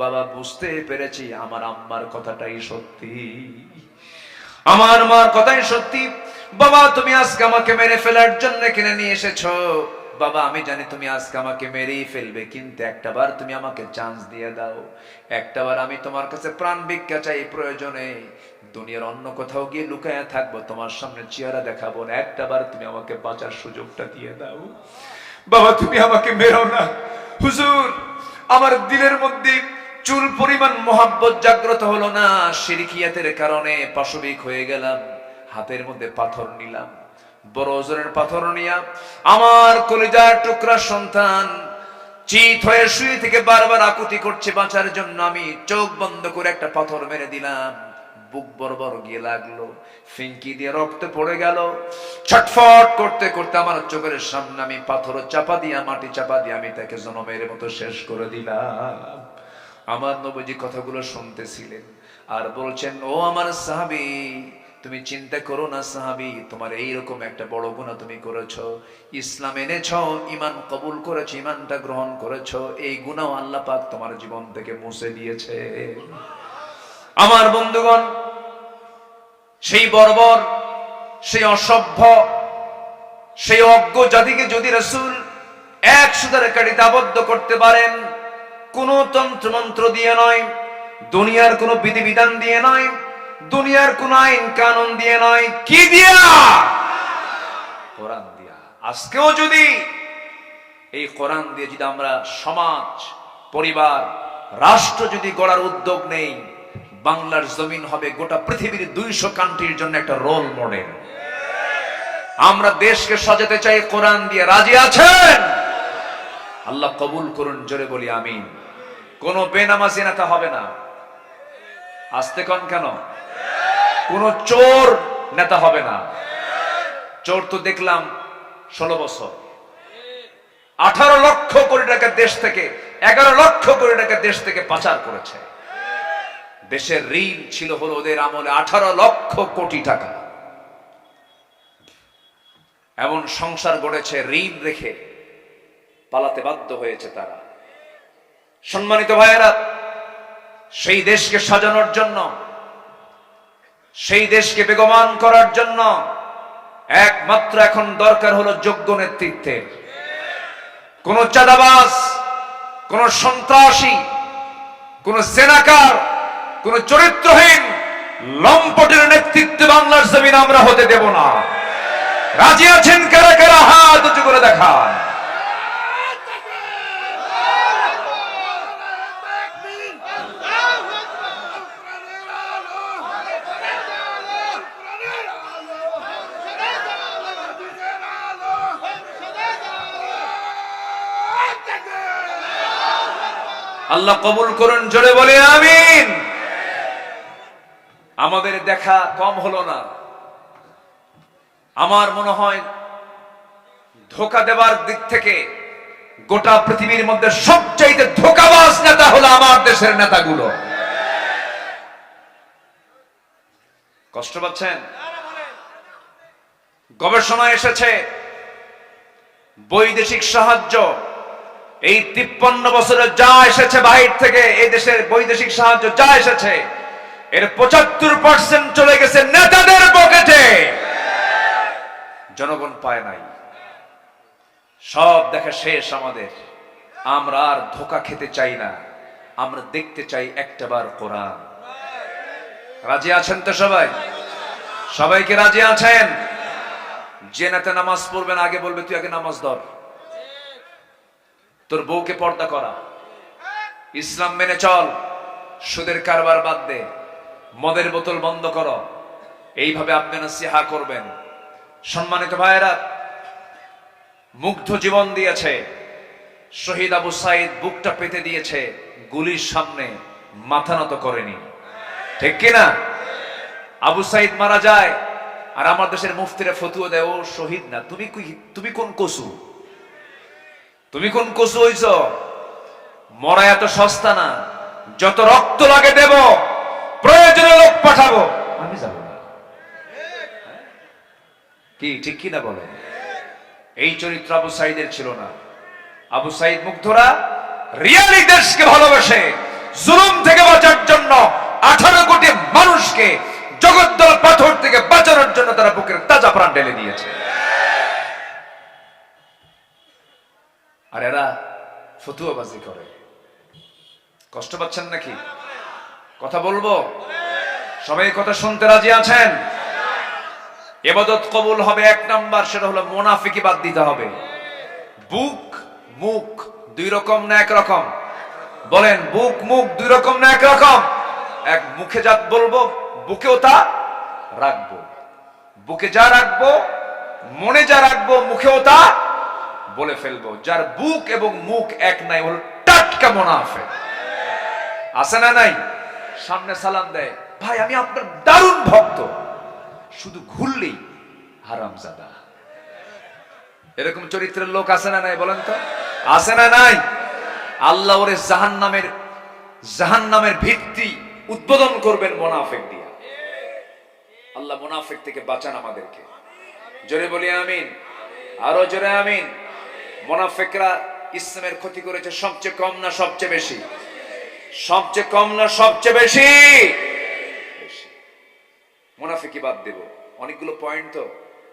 বাবা বুঝতে পেরেছি আমার আম্মার কথাটাই সত্যি, আমার মার কথাই সত্যি। বাবা তুমি আজকে আমাকে মেরে ফেলার জন্য কিনে নিয়ে এসেছো। বাবা আমি জানি তুমি আজকে আমাকে মেরেই ফেলবে, কিন্তু একটাবার তুমি আমাকে চান্স দিয়ে দাও। একটাবার আমি তোমার কাছে প্রাণ ভিক্ষা চাই, প্রয়োজনে দুনিয়ার অন্য কোথাও গিয়ে লুকায়া থাকবো, তোমার সামনে চেহারা দেখাবো না, একটাবার তুমি আমাকে বাঁচার সুযোগটা দিয়ে দাও। বাবা তুমি আমাকে মেরো না। হুজুর, আমার দিলের মধ্যে চুল পরিমাণ মোহাব্বত জাগ্রত হলো না, শিরকিয়াতের কারণে পাশবিক হয়ে গেলাম। হাতের মধ্যে পাথর নিলাম, বড় ওজনের পাথর নিয়া আমার কলিজার টুকরা সন্তান চিত হয়ে শুয়ে থেকে বারবার আকুতি করছে বাঁচার জন্য। আমি চোখ বন্ধ করে একটা পাথর মেরে দিলাম, বুক বরাবর গিয়ে লাগলো, ফিঙ্কি দিয়ে রক্ত পড়ে গেল। ছটফট করতে করতে আমার চোখের সামনে আমি পাথর চাপা দিয়া, মাটি চাপা দিয়ে আমি তাকে জনমের মতো শেষ করে দিলাম। আমার নবীজি কথাগুলো শুনতেছিলেন আর বলছেন, ও আমার সাহাবী তুমি চিন্তা করো না সাহাবী, তোমার এইরকম একটা বড় গুনাহ তুমি করেছো, ইসলাম এনেছো, ঈমান কবুল করেছো, ঈমানটা গ্রহণ করেছো, এই গুনাহ আল্লাহ পাক তোমার জীবন থেকে মুছে দিয়েছে। আমার বন্ধুগণ, সেই বর্বর, সেই অসভ্য, সেই অজ্ঞ জাতিকে যদি রাসূল 100 কাঠিতে আবদ্ধ করতে পারেন, কোন তন্ত্র মন্ত্র দিয়ে নয়, দুনিয়ার কোন বিধিবিধান দিয়ে নয়, দুনিয়ার কোন আইন কানুন দিয়ে নয়, কি দিয়া? কোরআন দিয়া। আজকেও যদি এই কোরআন দিয়ে যদি আমরা সমাজ, পরিবার, রাষ্ট্র যদি গড়ার উদ্যোগ নেই, বাংলার জমিন হবে গোটা পৃথিবীর 200 কান্ট্রির জন্য একটা রোল মডেল। আমরা দেশকে সাজাতে চাই কোরআন দিয়ে। রাজি আছেন? আল্লাহ কবুল করুন, জোরে বলি আমিন। কোন বেনামাজি নেতা হবে না। আস্তে কোন কেন? কোন চোর নেতা হবে না। চোর তো দেখলাম 16 বছর 18 লক্ষ কোটি টাকা দেশ থেকে, 11 লক্ষ কোটি টাকা দেশ থেকে পাচার করেছে। দেশের ঋণ ছিল হলো ওদের আমলে 18 লক্ষ কোটি টাকা। এমন সংসার গড়েছে, ঋণ রেখে পালাতে বাধ্য হয়েছে তারা। সম্মানিত ভাইয়েরা, সেই দেশকে সাজানোর জন্য, সেই দেশকে বেগমান করার জন্য একমাত্র এখন দরকার হলো যোগ্য নেতৃত্বের। কোন চাঁদাবাজ, কোন সন্ত্রাসী, কোন জেনাকার, কোন চরিত্রহীন লম্পটের নেতৃত্বে বাংলার জমিন আমরা হতে দেব না। রাজি আছেন কারা কারা? হাত উঁচু করে দেখান। আল্লাহ কবুল করুন, জোরে বলে আমিন। আমাদের দেখা কম হলো না। আমার মনে হয় ধোঁকা দেওয়ার দিক থেকে গোটা পৃথিবীর মধ্যে সবচাইতে ধোঁকাবাজ নেতা হলো আমার দেশের নেতাগুলো। কষ্ট পাচ্ছেন? গবেষণা এসেছে, বৈদেশিক সাহায্য এই 53 বছরে যা এসেছে বাহির থেকে, এই দেশের বৈদেশিক সাহায্য যা এসেছে, এর 75% চলে গেছে নেতাদের পকেটে। জনগণ পায় নাই। সব দেখা শেষ আমাদের। আমরা আর ধোঁকা খেতে চাই না, আমরা দেখতে চাই একটাবার কোরআন। রাজি আছেন তো সবাই? সবাইকে রাজি আছেন? যে নেতা নামাজ পড়বেন আগে বলবে তুই আগে নামাজ ধর, তোর বউকে পর্দা করা, ইসলাম মেনে চল, সুদের কারবার বাদ দে, মদের বোতল বন্ধ করো। এইভাবে আপনি নসিহা করবেন। সম্মানিত ভাইয়েরা, মুগ্ধ জীবন দিয়েছে শহীদ আবু সাইদ, বুকটা পেতে দিয়েছে, গুলির সামনে মাথা নত করেনি। ঠিক কিনা? আবু সাইদ মারা যায় আর আমার দেশের মুফতিরা ফতুয়া দেয় ও শহীদ না। তুমি কোন কসু? তুমি কোন কসু হইছ? মরা এত সস্তা না, যত রক্ত লাগে দেব, প্রয়োজনে লোক পাঠাবো, আমি যাব না। কি ঠিক কিনা বলে? এই চরিত্র আবু সাইদের ছিল না। আবু সাইদ মুগ্ধরা রিয়ালি দেশকে ভালোবাসে, জুলুম থেকে বাঁচার জন্য 18 কোটি মানুষকে জগদ্দল পাথর থেকে বাঁচানোর জন্য তারা বুকের তাজা প্রাণ ঢেলে দিয়েছে। আর এরা ফতুয়াবাজি করে। কষ্ট পাচ্ছেন নাকি? কথা বলবো? সবাই কথা শুনতে রাজি আছেন? ইবাদত কবুল হবে 1 নাম্বার, সেটা হলো মুনাফিকি বাদ দিতে হবে। বুক মুখ 2 রকম না 1 রকম? বলেন, বুক মুখ 2 রকম না 1 রকম? এক মুখে যা বলবো বুকেও তা রাখবো, বুকে যা রাখবো মনে যা রাখবো মুখেও তা বলে ফেলবো। যার বুক এবং মুখ এক নাই হলো টাটকা মুনাফিক। আছে না নাই? সামনে সালাম দেয়, ভাই আমি আপনার দারুণ ভক্ত, শুধু ঘুরলেই হারামজাদা। এরকম চরিত্রের লোক আছে না নাই? বলেন তো, আছে না নাই? আল্লাহ ওরে জাহান্নামের ভিত্তি উদ্বোধন করবেন মুনাফিক দিয়ে। আল্লাহ মুনাফিক থেকে বাঁচান আমাদেরকে। জোরে বলি আমিন, আরো জোরে আমিন। মুনাফিকরা ইসলামের ক্ষতি করেছে সবচেয়ে কম না সবচেয়ে বেশি? সবচেয়ে কম না সবচেয়ে বেশি? মুনাফিকি বাদ দেব। অনেকগুলো পয়েন্ট তো,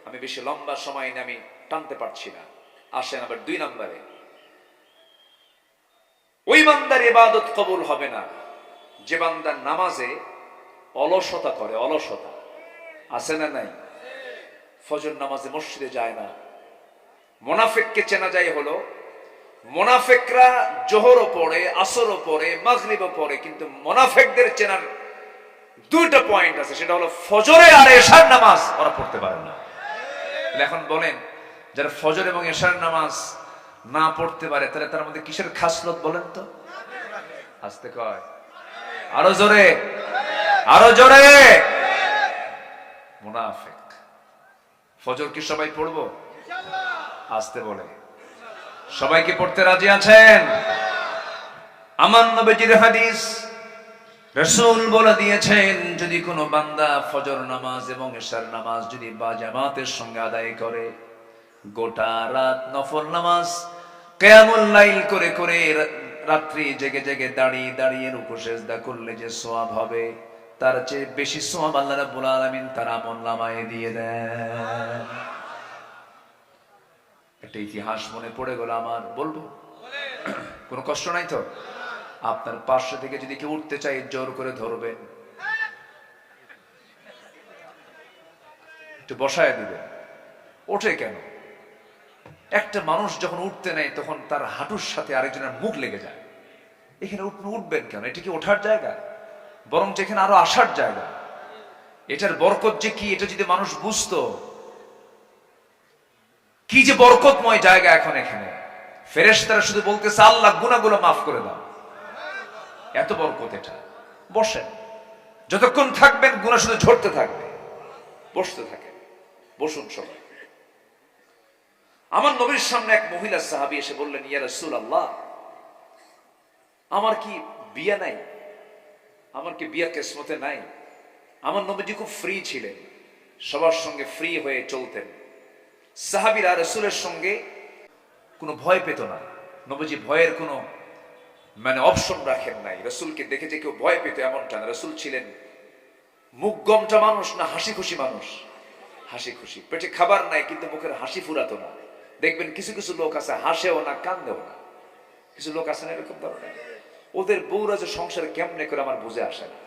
আমি বেশি লম্বা সময় নিয়ে আমি টানতে পারছি না। আসেন আবার 2 নম্বরে, ওই বান্দার ইবাদত কবুল হবে না যে বান্দা নামাজে অলসতা করে। অলসতা আছে না নাই? ফজর নামাজে মসজিদে যায় না। মুনাফিককে চেনা যায় হলো মুনাফিকরা জোহরও পড়ে, আসরও পড়ে, মাগরিবও পড়ে, কিন্তু মুনাফিকদের চেনার দুইটা পয়েন্ট আছে, সেটা হলো ফজরে আর এশার নামাজ ওরা পড়তে পারে না। এখন বলেন, যারা ফজর এবং এশার নামাজ না পড়তে পারে তাহলে তার মধ্যে কিসের খাসলত বলেন তো? আস্তে কয়, আরো জোরে, আরো জোরে। মুনাফিক। ফজর কি সবাই পড়বো? আস্তে বলে, সবাই কি পড়তে রাজি আছেন? আমার নবীজির হাদিস, রাসূল বলে দিয়েছেন, যদি কোনো বান্দা ফজর নামাজ এবং এশার নামাজ যদি বা জামাতের সঙ্গে আদায় করে, গোটা রাত নফল নামাজ কিয়ামুল লাইল করে করে, রাত্রি জেগে জেগে দাঁড়িয়ে দাঁড়িয়ে রুকু সিজদা করলে যে সওয়াব হবে, তার চেয়ে বেশি সওয়াব আল্লাহ রাব্বুল আলামিন তার আমলনামায় দিয়ে দেন। একটা ইতিহাস মনে পড়ে গেল আমার, বলবো? কোনো কষ্ট নাই তো? আপনার পাশে থেকে যদি কেউ উঠতে চাই, জোর করে ধরবেন, একটু বসায় দিবেন। ওঠে কেন? একটা মানুষ যখন উঠতে নেয় তখন তার হাঁটুর সাথে আরেকজনের মুখ লেগে যায়। এখানে উঠবেন কেন? এটা কি ওঠার জায়গা? বরং যেখানে আরো আসার জায়গা। এটার বরকত যে কি, এটা যদি মানুষ বুঝতো, কি যে বরকতময় জায়গা। এখন এখানে ফেরেশতারা শুধু বলতেছে, আল্লাহ গুনাহগুলো মাফ করে দাও, এত বরকত এটা। বসেন, যতক্ষণ থাকবেন গুনাহ শুধু ঝরতে থাকবে। বসতে থাকেন, বসুন সবাই। আমার নবীর সামনে এক মহিলা সাহাবী এসে বললেন, ইয়া রাসূলুল্লাহ, আমার কি বিয়ে নাই? আমার কি বিয়ে কিসমতে নাই? আমার নবীজি খুব ফ্রি ছিলেন, সবার সঙ্গে ফ্রি হয়ে চলতেন। সাহাবীরা রাসূলের সঙ্গে কোনো ভয় পেত না। নবীজি ভয়ের কোনো অপশন রাখেন নাই। রাসূলকে দেখে যে কেউ ভয় পেত এমনটা না। রাসূল ছিলেন মুখ গমটা মানুষ না হাসি খুশি মানুষ? হাসি খুশি। পেটে খাবার নাই কিন্তু মুখের হাসি ফুরাতো না। দেখবেন কিছু কিছু লোক আছে, হাসেও না কান্দেও না। কিছু লোক আছে না এরকম ধরনের। ওদের বউরা যে সংসারে কেমনে করে আমার বুঝে আসে না।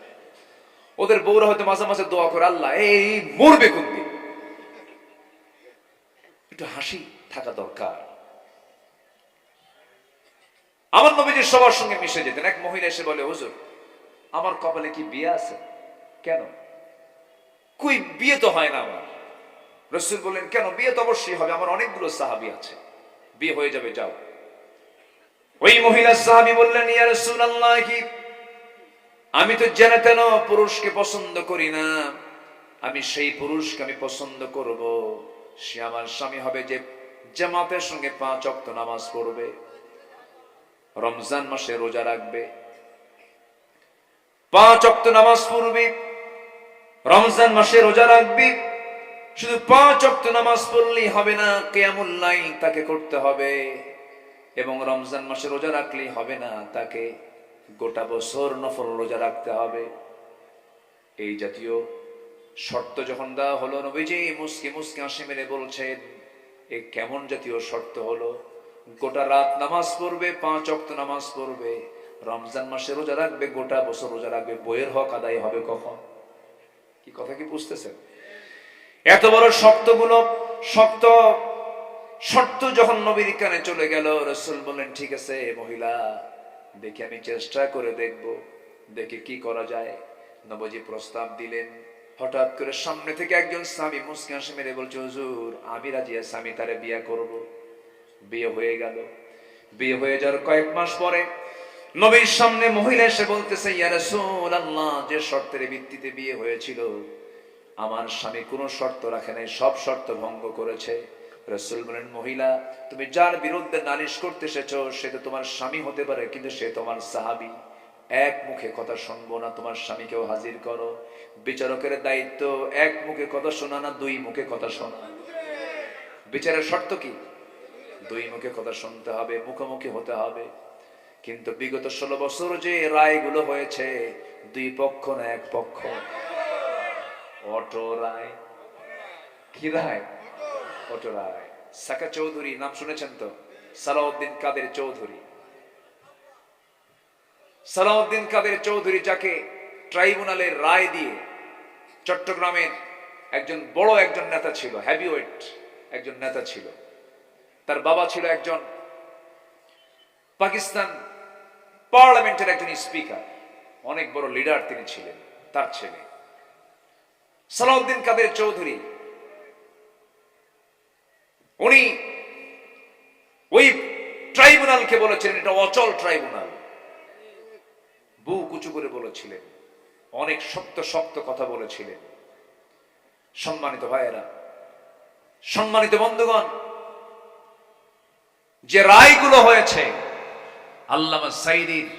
ওদের বউরা হয়তো মাঝে মাঝে দোয়া করে, আল্লাহ এই মরবে কোন দিন, একটু হাসি থাকা দরকার। আমার নবীজি সবার সঙ্গে মিশে যেতেন। এক মহিলা এসে বলে, হুজুর, আমার কপালে কি বিয়ে আছে? কেন? কই বিয়ে তো হয় না আমার। রাসূল বললেন, কেন? বিয়ে তো অবশ্যই হবে, আমার অনেকগুলো সাহাবী আছে, বিয়ে হয়ে যাবে, যাও। ওই মহিলা সাহাবী বললেন, ইয়া রাসূলুল্লাহ, কি আমি তো জেনে তেন পুরুষকে পছন্দ করি না। আমি সেই পুরুষকে আমি পছন্দ করব, সে আমার স্বামী হবে যে জামাতের সঙ্গে 5 ওয়াক্ত নামাজ পড়বে, রমজান মাসে রোজা রাখবে, 5 ওয়াক্ত নামাজ পড়বে, রমজান মাসে রোজা রাখবে। শুধু 5 ওয়াক্ত নামাজ পড়লেই হবে না, কিয়ামুল লাইল তাকে করতে হবে। এবং রমজান মাসে রোজা রাখলেই হবে না, তাকে গোটা বছর নফল রোজা রাখতে হবে। এই জাতীয় শর্ত যখন দেওয়া হলো, নবীজি মুস্কি মুস্কি হাসি মেরে বলছেন, এ কেমন জাতীয় শর্ত হলো? গোটা রাত নামাজ পড়বে, 5 ওয়াক্ত নামাজ পড়বে, রমজান মাসে রোজা রাখবে, গোটা বছর রোজা রাখবে, বইয়ের হক আদায় হবে কখন? কি কথা কি বুঝতেছেন? এত বড় শর্তগুলো, শক্ত শর্ত যখন নবীর কানে চলে গেল, রাসূল বললেন, ঠিক আছে মহিলা, দেখি আমি চেষ্টা করে দেখব, দেখি কি করা যায়। নবীজি প্রস্তাব দিলেন। হঠাৎ করে সামনে থেকে একজন স্বামী মুস্কি হাসি মেরে বলছে, হুজুর, আমি রাজি আছি, আমি তারে বিয়ে করব। বিয়ে হয়ে গেল। বিয়ে হয়ে যাওয়ার কয়েক মাস পরে নবীর সামনে মহিলা এসে বলতেছে, ইয়া রাসূলুল্লাহ, যে শর্তের ভিত্তিতে বিয়ে হয়েছিল, আমার স্বামী কোনো শর্ত রাখে নাই, সব শর্ত ভঙ্গ করেছে। রাসূল বলেন, মহিলা, তুমি যার বিরুদ্ধে নালিশ করতে এসেছো সে তো তোমার স্বামী হতে পারে, কিন্তু সে তোমার সাহাবী। এক মুখে কথা শুনবো না, তোমার স্বামীকেও হাজির করো। বিচারকের দায়িত্ব এক মুখে কথা শোনা না, 2 মুখে কথা শোনা। বিচারের শর্ত কি? 2 মুখে কথা শুনতে হবে, মুখোমুখি হতে হবে। কিন্তু বিগত 16 বছর যে রায়গুলো হয়েছে, 2 পক্ষ না 1 পক্ষ। অটো রায়। কি রায়? অটো রায়। সাকা চৌধুরী নাম শুনেছেন তো? সালাউদ্দিন কাদের চৌধুরী। সালাউদ্দিন কাদের চৌধুরী, যাকে ট্রাইব্যুনালের রায় দিয়ে চট্টগ্রামের একজন বড় একজন নেতা ছিল, হেভিওয়েট একজন নেতা ছিল। তার বাবা ছিল একজন পাকিস্তান পার্লামেন্টের একজন স্পিকার, অনেক বড় লিডার তিনি ছিলেন, তার ছেলে সালাউদ্দিন কাদের চৌধুরী, উনি ওই ট্রাইব্যুনালকে বলেছিলেন এটা অচল ট্রাইব্যুনাল, বুক উঁচু করে বলেছিলেন, অনেক শক্ত শক্ত কথা বলেছিলেন। সম্মানিত ভাইয়েরা, সম্মানিত বন্ধুগণ, যে রায়গুলো হয়েছে, আল্লামা সাঈদীর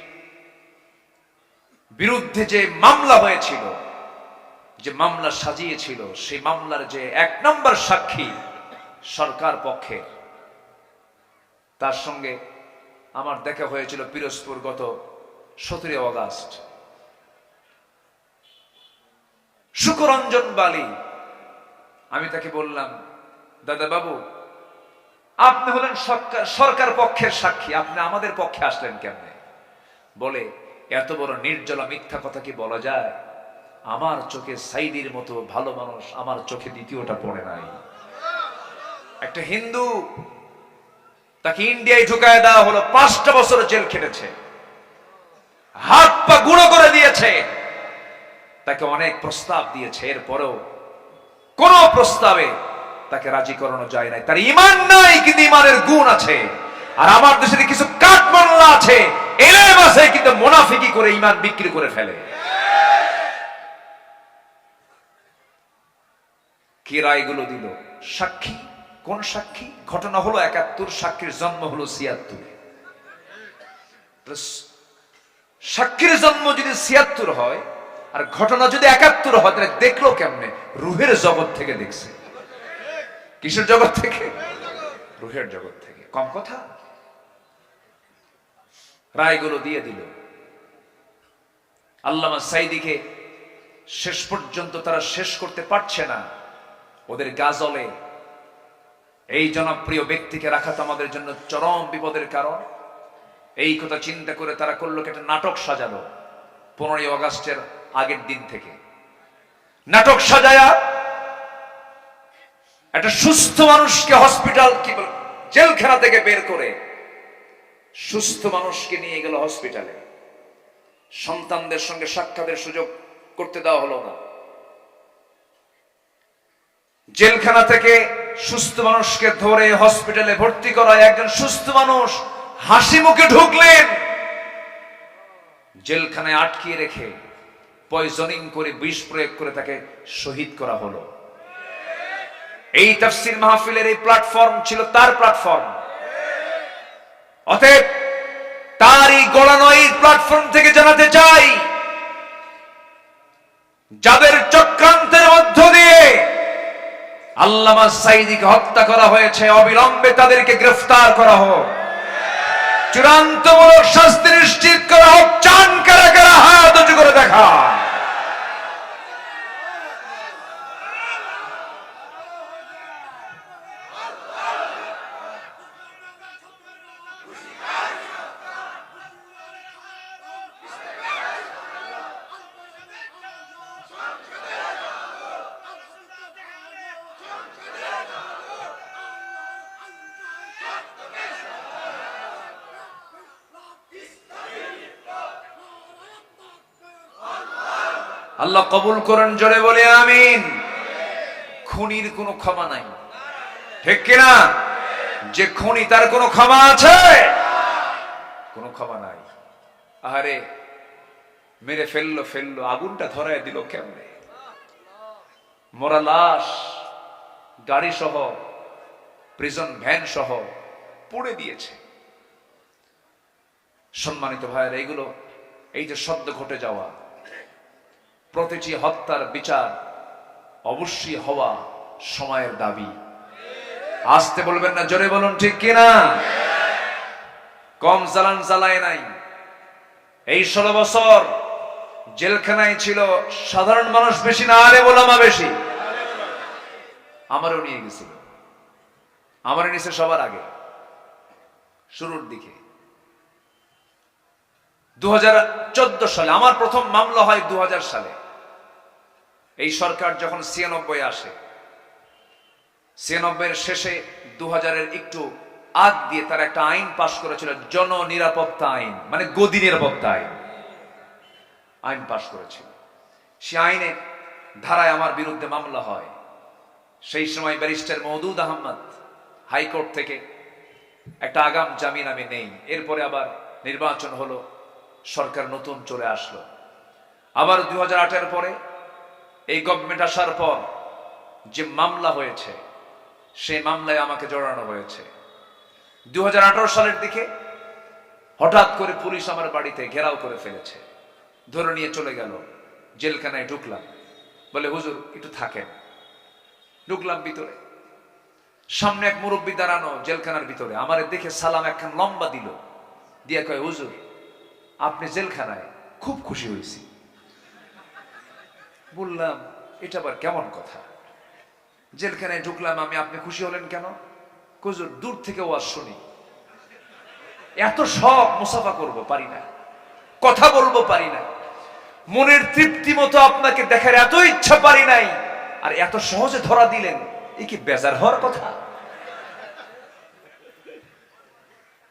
বিরুদ্ধে যে মামলা হয়েছিল, যে মামলা সাজিয়েছিল, সেই মামলার যে 1 নম্বর সাক্ষী সরকার পক্ষের, তার সঙ্গে আমার দেখা হয়েছিল পিরোজপুর গত 17 অগাস্ট। শুকরঞ্জন বালি, আমি তাকে বললাম, দাদা বাবু, আপনি হলেন সরকার পক্ষের সাক্ষী, আপনি আমাদের পক্ষে আসলেন কেমনে? বলে, এত বড় নির্জলা মিথ্যা কথা কি বলা যায়? আমার চোখে সাঈদীর মতো ভালো মানুষ আমার চোখে দ্বিতীয়টা পড়ে নাই। একটা হিন্দু, তাকে ইন্ডিয়ায় ঢুকায় দেওয়া হলো, 5টা বছর জেল খেটেছে, হাত পা গুঁড়ো করে দিয়েছে, তাকে অনেক প্রস্তাব দিয়েছে, এরপরেও কোন প্রস্তাবে তাকে রাজি করানো যায় নাই। তার ঈমান নাই, কিন্তু ঈমানের গুণ আছে। আর আমার দেশের কিছু কাঠমোল্লা আছে, এলেম আছে, কিন্তু মুনাফিকি করে ঈমান বিক্রি করে ফেলে। কি রায়গুলো দিল? সাক্ষী, কোন সাক্ষী? ঘটনা হলো 71, সাক্ষীর জন্ম হলো 76। সাক্ষীর জন্ম যদি 76 হয় আর ঘটনা যদি 71 হয়, তাহলে দেখলো কেমনে? রুহের জগৎ থেকে দেখছে। কিসের জগৎ থেকে? রুহের জগৎ থেকে। কম কথা? রায়গুলো দিয়ে দিল। আল্লামা সাঈদীকে শেষ পর্যন্ত তারা শেষ করতে পারছে না। ওদের গাজলে এই জনপ্রিয় ব্যক্তিকে রাখা তো আমাদের জন্য চরম বিপদের কারণ। এই কথা চিন্তা করে তারা করলো একটা নাটক সাজালো 15 অগাস্টের আগের দিন থেকে। নাটক সাজায়া একটা সুস্থ মানুষকে হসপিটাল, কি বল, জেলখানা থেকে বের করে সুস্থ মানুষকে নিয়ে গেল হসপিটালে। সন্তানদের সঙ্গে সাক্ষাতের সুযোগ করতে দেওয়া হলো না। জেলখানা থেকে সুস্থ মানুষকে ধরে হসপিটালে ভর্তি করায় একজন সুস্থ মানুষ হাসি মুখে ঢুকলেন। জেলখানায় আটকিয়ে রেখে পয়জনিং করে, বিষ প্রয়োগ করে তাকে শহীদ করা হলো। এই তাফসীর মাহফিলের এই প্ল্যাটফর্ম ছিল তার প্ল্যাটফর্ম। অতএব তারই গড়ানো এই প্ল্যাটফর্ম থেকে জানাতে চাই, যাদের চক্রান্তের মধ্য দিয়ে আল্লামা সাঈদীকে হত্যা করা হয়েছে, অবিলম্বে তাদেরকে গ্রেফতার করা হোক, চূড়ান্তমূলক শাস্তি নিশ্চিত করা হোক। চান কারা কারা? হাত উঁচু করে দেখা। আল্লাহ কবুল করেন, জোরে বলে আমিন। খুনির কোনো ক্ষমা নাই, ঠিক কিনা? যে খুনি, তার কোনো ক্ষমা আছে? কোনো ক্ষমা নাই। আরে মেরে ফেললো, আগুনটা ধরায় দিল কেমনে? মরা লাশ গাড়ি সহ, প্রিজন ভ্যান সহ পুড়ে দিয়েছে। সম্মানিত ভাইয়েরা, এইগুলো, এই যে সদ্য ঘটে যাওয়া প্রতিটি হত্যার বিচার অবশ্যই হওয়া সময়ের দাবি। আসতে বলবেন না, জোরে বলুন, ঠিক কিনা? কম চালান চালায় নাই। এই 16 বছর জেলখানায় ছিল সাধারণ মানুষ বেশি না আলেম ওলামা বেশি? আমারও নিয়ে গেছিল, আমার নিচে সবার আগে, শুরুর দিকে। 2014 সালে আমার প্রথম মামলা হয়। 2000 সালে এই সরকার যখন 96 আসে, 96 এর শেষে 2000 এর একটু আগ দিয়ে তারা একটা আইন পাশ করেছিল, জন নিরাপত্তা আইন, মানে গদি নিরাপত্তা আইন আইন পাশ করেছিল। সে আইনের ধারায় আমার বিরুদ্ধে মামলা হয়। সেই সময় ব্যারিস্টার মওদুদ আহমদ হাইকোর্ট থেকে একটা আগাম জামিন আমি নেই। এরপরে আবার নির্বাচন হলো, সরকার নতুন চলে আসলো। আবার 2008-এর পরে এই গভর্নমেন্ট আসার পর যে মামলা হয়েছে, সেই মামলায় আমাকে জড়ানো হয়েছে। 2018 সালের দিকে হঠাৎ করে পুলিশ আমার বাড়িতে ঘেরাও করে ফেলেছে, ধরে নিয়ে চলে গেল। জেলখানায় ঢুকলাম, বলে হুজুর একটু থাকেন। ঢুকলাম ভিতরে, সামনে এক মুরব্বী দাঁড়ানো জেলখানার ভিতরে। আমার দেখে সালাম একখান লম্বা দিল, দিয়ে কয়, হুজুর আপনি জেলখানায়? খুব খুশি হয়েছি। বললাম এটা আবার কেমন কথা? জেলখানায় ঢুকলাম আমি, আপনি খুশি হলেন কেন? হুজুর দূর থেকে ওয়াজ শুনি, এত শখ, মুসাফা করব পারি না, কথা বলবো পারি না, মনের তৃপ্তি মতো আপনাকে দেখার এত ইচ্ছা পারি নাই, আর এত সহজে ধরা দিলেন, এ কি বেজার হওয়ার কথা?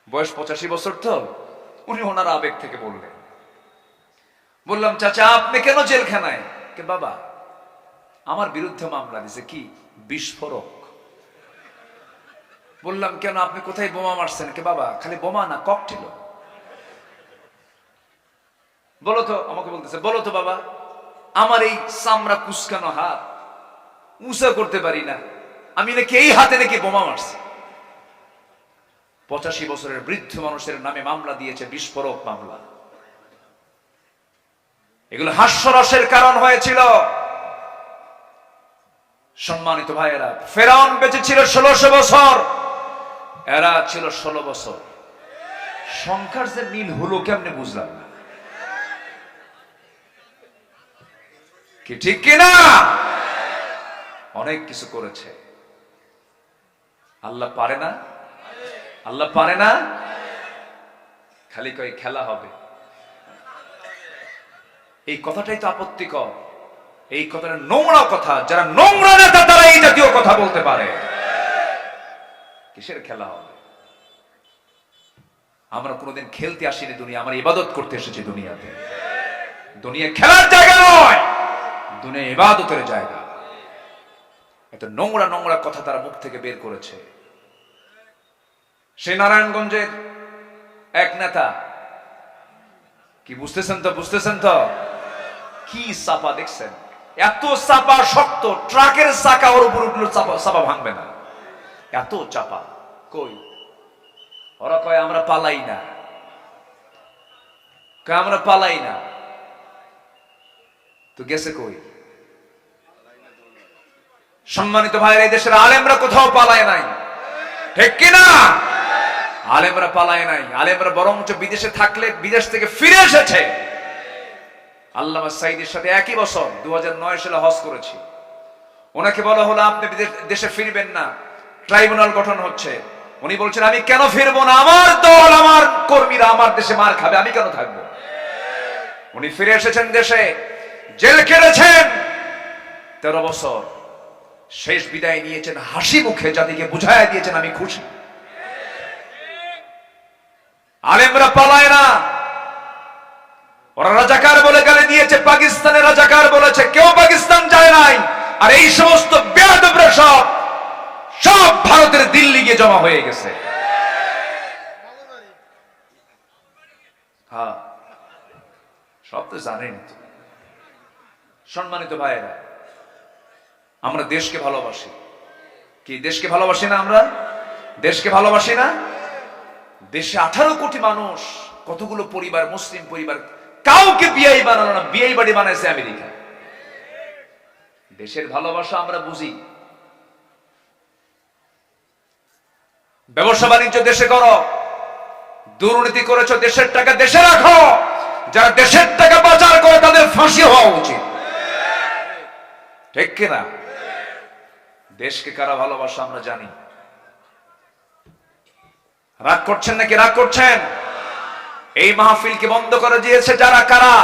বয়স 85 বছর তো, উনি ওনার আবেগ থেকে বললেন। বললাম চাচা আপনি কেন জেলখানায়? কে বাবা আমার বিরুদ্ধে মামলা দিছে। কি? বিস্ফোরক। বললাম কেন, আপনি কোথায় বোমা মারছেন? কে বাবা খালি বোমা না, ককটেল। বলো তো, আমাকে বলতেছে, বলো তো বাবা, আমার এই চামড়া কুচকানো হাত উঁচা করতে পারি না, আমি নাকি এই হাতে নাকি বোমা মারছি? 85 বছরের বৃদ্ধ মানুষের নামে মামলা দিয়েছে, বিস্ফোরক মামলা। এগুলো হাস্যরসের কারণ হয়েছিল। সম্মানিত ভাইয়েরা, ফেরাউন বেঁচে ছিল 1600 বছর, এরা ছিল 16 বছর। সংখ্যার যে মিল হলো কেমনে বুঝলাম না, কি ঠিক কিনা? অনেক কিছু করেছে। আল্লাহ পারে না? আল্লাহ পারে না? খালি কয় খেলা হবে। এই কথাটাই তো আপত্তিকর। এই কথাটা নোংরা কথা। যারা নোংরা নেতা তারা এই জাতীয় কথা বলতে পারে। কিসের খেলা হবে? আমরা কোনোদিন খেলতে আসিনি দুনিয়া, আমরা ইবাদত করতে এসেছি দুনিয়াতে। দুনিয়া খেলার জায়গা নয়, দুনিয়া ইবাদতের জায়গা। এত নোংরা নোংরা কথা তারা মুখ থেকে বের করেছে। সে নারায়ণগঞ্জের এক নেতা, কি বুঝতেছেন তো? বুঝতেছেন তো? কি চাপা দেখছেন? এত চাপা, শক্ত, ট্রাকের চাকা ওর উপর উঠলো, চাপা ভাঙবে না, এত চাপা। কই? ওরা কয় আমরা পালাই না, আমরা পালাই না। তো গেছে কই? সম্মানিত ভাইয়েরা, এই দেশের আলেমরা কোথাও পালায় নাই, ঠিক কিনা? আলেমরা পালায় নাই। আলেমরা বরঞ্চ বিদেশে থাকলে বিদেশ থেকে ফিরে এসেছে। আল্লামা সাঈদীর সাথে একই বছর 2009 সালে হজ করেছি। ওনাকে বলা হলো আপনি দেশে ফিরবেন না, ট্রাইব্যুনাল গঠন হচ্ছে। উনি বলছেন আমি কেন ফিরবো না? আমার দল, আমার কর্মীরা আমার দেশে মার খাবে, আমি কেন থাকবো? উনি ফিরে এসেছেন দেশে, জেল কেটেছেন 13 বছর। শেষ বিদায় নিয়েছেন হাসি মুখে, জাতিকে বুঝাইয়া দিয়েছেন আমি খুশি। আলেমরা পালায় না। ওরা রাজাকার বলে গালি দিয়েছে, পাকিস্তানের রাজাকার বলেছে, কেউ পাকিস্তান যায় নাই। আর এই সমস্ত বেয়াদবরা সব ভারতের দিল্লি গিয়ে জমা হয়ে গেছে। হ্যাঁ, সব তো জানেন। সম্মানিত ভাইয়েরা, আমরা দেশকে ভালোবাসি। কি দেশকে ভালোবাসি না? আমরা দেশকে ভালোবাসি না? দেশে 18 কোটি মানুষ, কতগুলো পরিবার, মুসলিম পরিবার, কাউকে বিয়াই বানালো না, বিয়াই বাড়ি বানাইছে আমেরিকা। দেশের ভালোবাসা আমরা বুঝি। ব্যবসা বাণিজ্য দেশে করো, দুর্নীতি করেছো, দেশের টাকা দেশে রাখো। যারা দেশের টাকা পাচার করে তাদের ফাঁসি হওয়া উচিত, ঠিক কিনা? দেশকে কারা ভালোবাসা আমরা জানি। রাগ করছেন নাকি? রাগ করছেন? এই মাহফিলকে বন্ধ করে দিয়েছে যারা, কারা?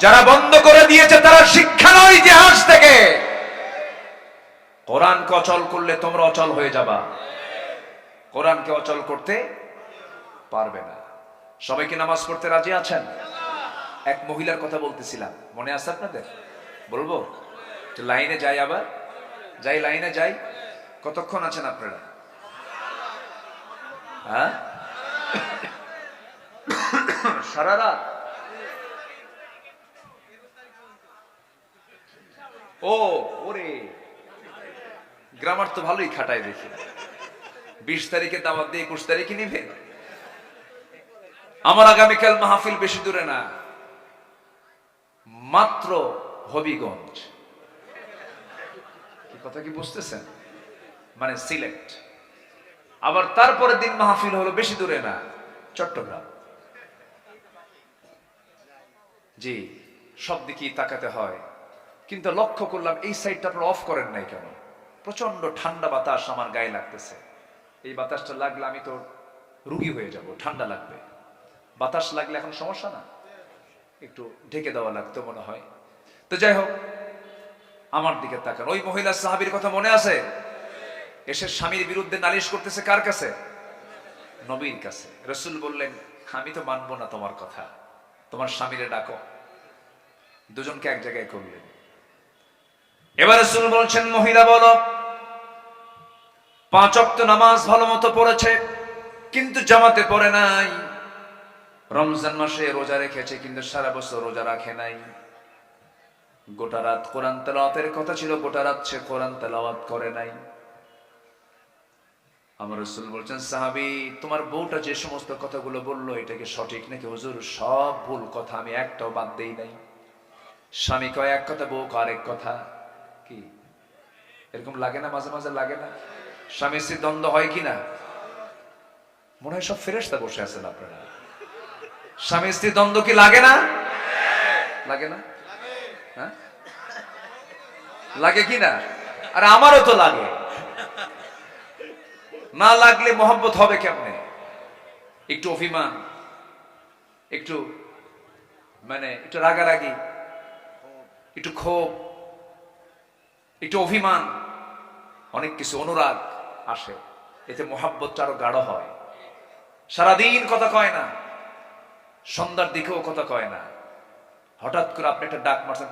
যারা বন্ধ করে দিয়েছে তারা শিক্ষা নয় ইতিহাস থেকে। কোরআনকে অচল করলে তোমরা অচল হয়ে যাবা। কোরআনকে অচল করতে পারবে না। সবাই কি নামাজ পড়তে রাজি আছেন? এক মহিলার কথা বলতেছিলাম, মনে আছে আপনাদের? বলবো? লাইনে যাই, আবার যাই, লাইনে যাই। কতক্ষণ আছেন আপনারা? হ্যাঁ, সারা রাত? ও ওরে, গ্রামার তো ভালোই খাটায় দেখি। 20 তারিখে দাওয়াত দিয়ে 21 তারিখে নিবে। আমার আগামীকাল মাহফিল বেশি দূরে না, মাত্র হবিগঞ্জ। কথা কি বুঝতেছেন? মানে সিলেট। আবার তারপরের দিন মাহফিল হলো বেশি দূরে না, চট্টগ্রাম। জি, সব দিকেই তাকাতে হয়। কিন্তু লক্ষ্য করলাম এই সাইডটা আপনারা অফ করেন নাই কেন? প্রচন্ড ঠান্ডা বাতাস আমার গায়ে লাগতেছে। এই বাতাসটা লাগলে আমি তো রুগী হয়ে যাব, ঠান্ডা লাগবে। বাতাস লাগলে এখন সমস্যা না, একটু ঢেকে দেওয়া লাগতো মনে হয়। তো যাই হোক, আমার দিকে তাকান। ওই মহিলা সাহাবীর কথা মনে আছে? এসে স্বামীর বিরুদ্ধে নালিশ করতেছে কার কাছে? নবীর কাছে। রাসূল বললেন, আমি তো মানবো না তোমার কথা, তোমার স্বামীরে ডাকো। দুজনকে এক জায়গায় করলেন। এবার রাসূল বলছেন, মহিলা বলো, 5 ওয়াক্ত নামাজ ভালো মতো পড়েছে কিন্তু জামাতে পড়ে নাই। রমজান মাসে রোজা রেখেছে কিন্তু সারা বছর রোজা রাখে নাই। গোটা রাত কোরআন তেলাওয়াতের কথা ছিল, গোটা রাত সে কোরআন তেলাওয়াত করে নাই। আমার রাসূল বলছেন, সাহাবী, তোমার বউটা যে সমস্ত কথাগুলো বললো এটা কি সঠিক নাকি? হুজুর, সব ভুল কথা, আমি একটাও বাদ দেই নাই। স্বামী কয় এক কথা, বউ কয় আরেক কথা। কি এরকম লাগে না? মাঝে মাঝে লাগে না? স্বামী স্ত্রীর দ্বন্দ্ব হয় কিনা? মনে হয় সব ফেরেশতা বসে আছেন আপনারা। স্বামী স্ত্রীর দ্বন্দ্ব কি লাগে না? লাগে না? হ্যাঁ, লাগে কি না? আর আমারও তো লাগে। না লাগলে মহব্বত হবে কেমনে? একটু অভিমান, একটু একটু রাগারাগি, একটু ক্ষোভ, একটু অভিমান, অনেক কিছু অনুরাগ আসে, এতে মহব্বতটা আরো গাঢ় হয়। সারাদিন কথা কয় না, সন্ধ্যার দিকেও কথা কয় না, হঠাৎ করে আপনি একটা ডাক মারছেন,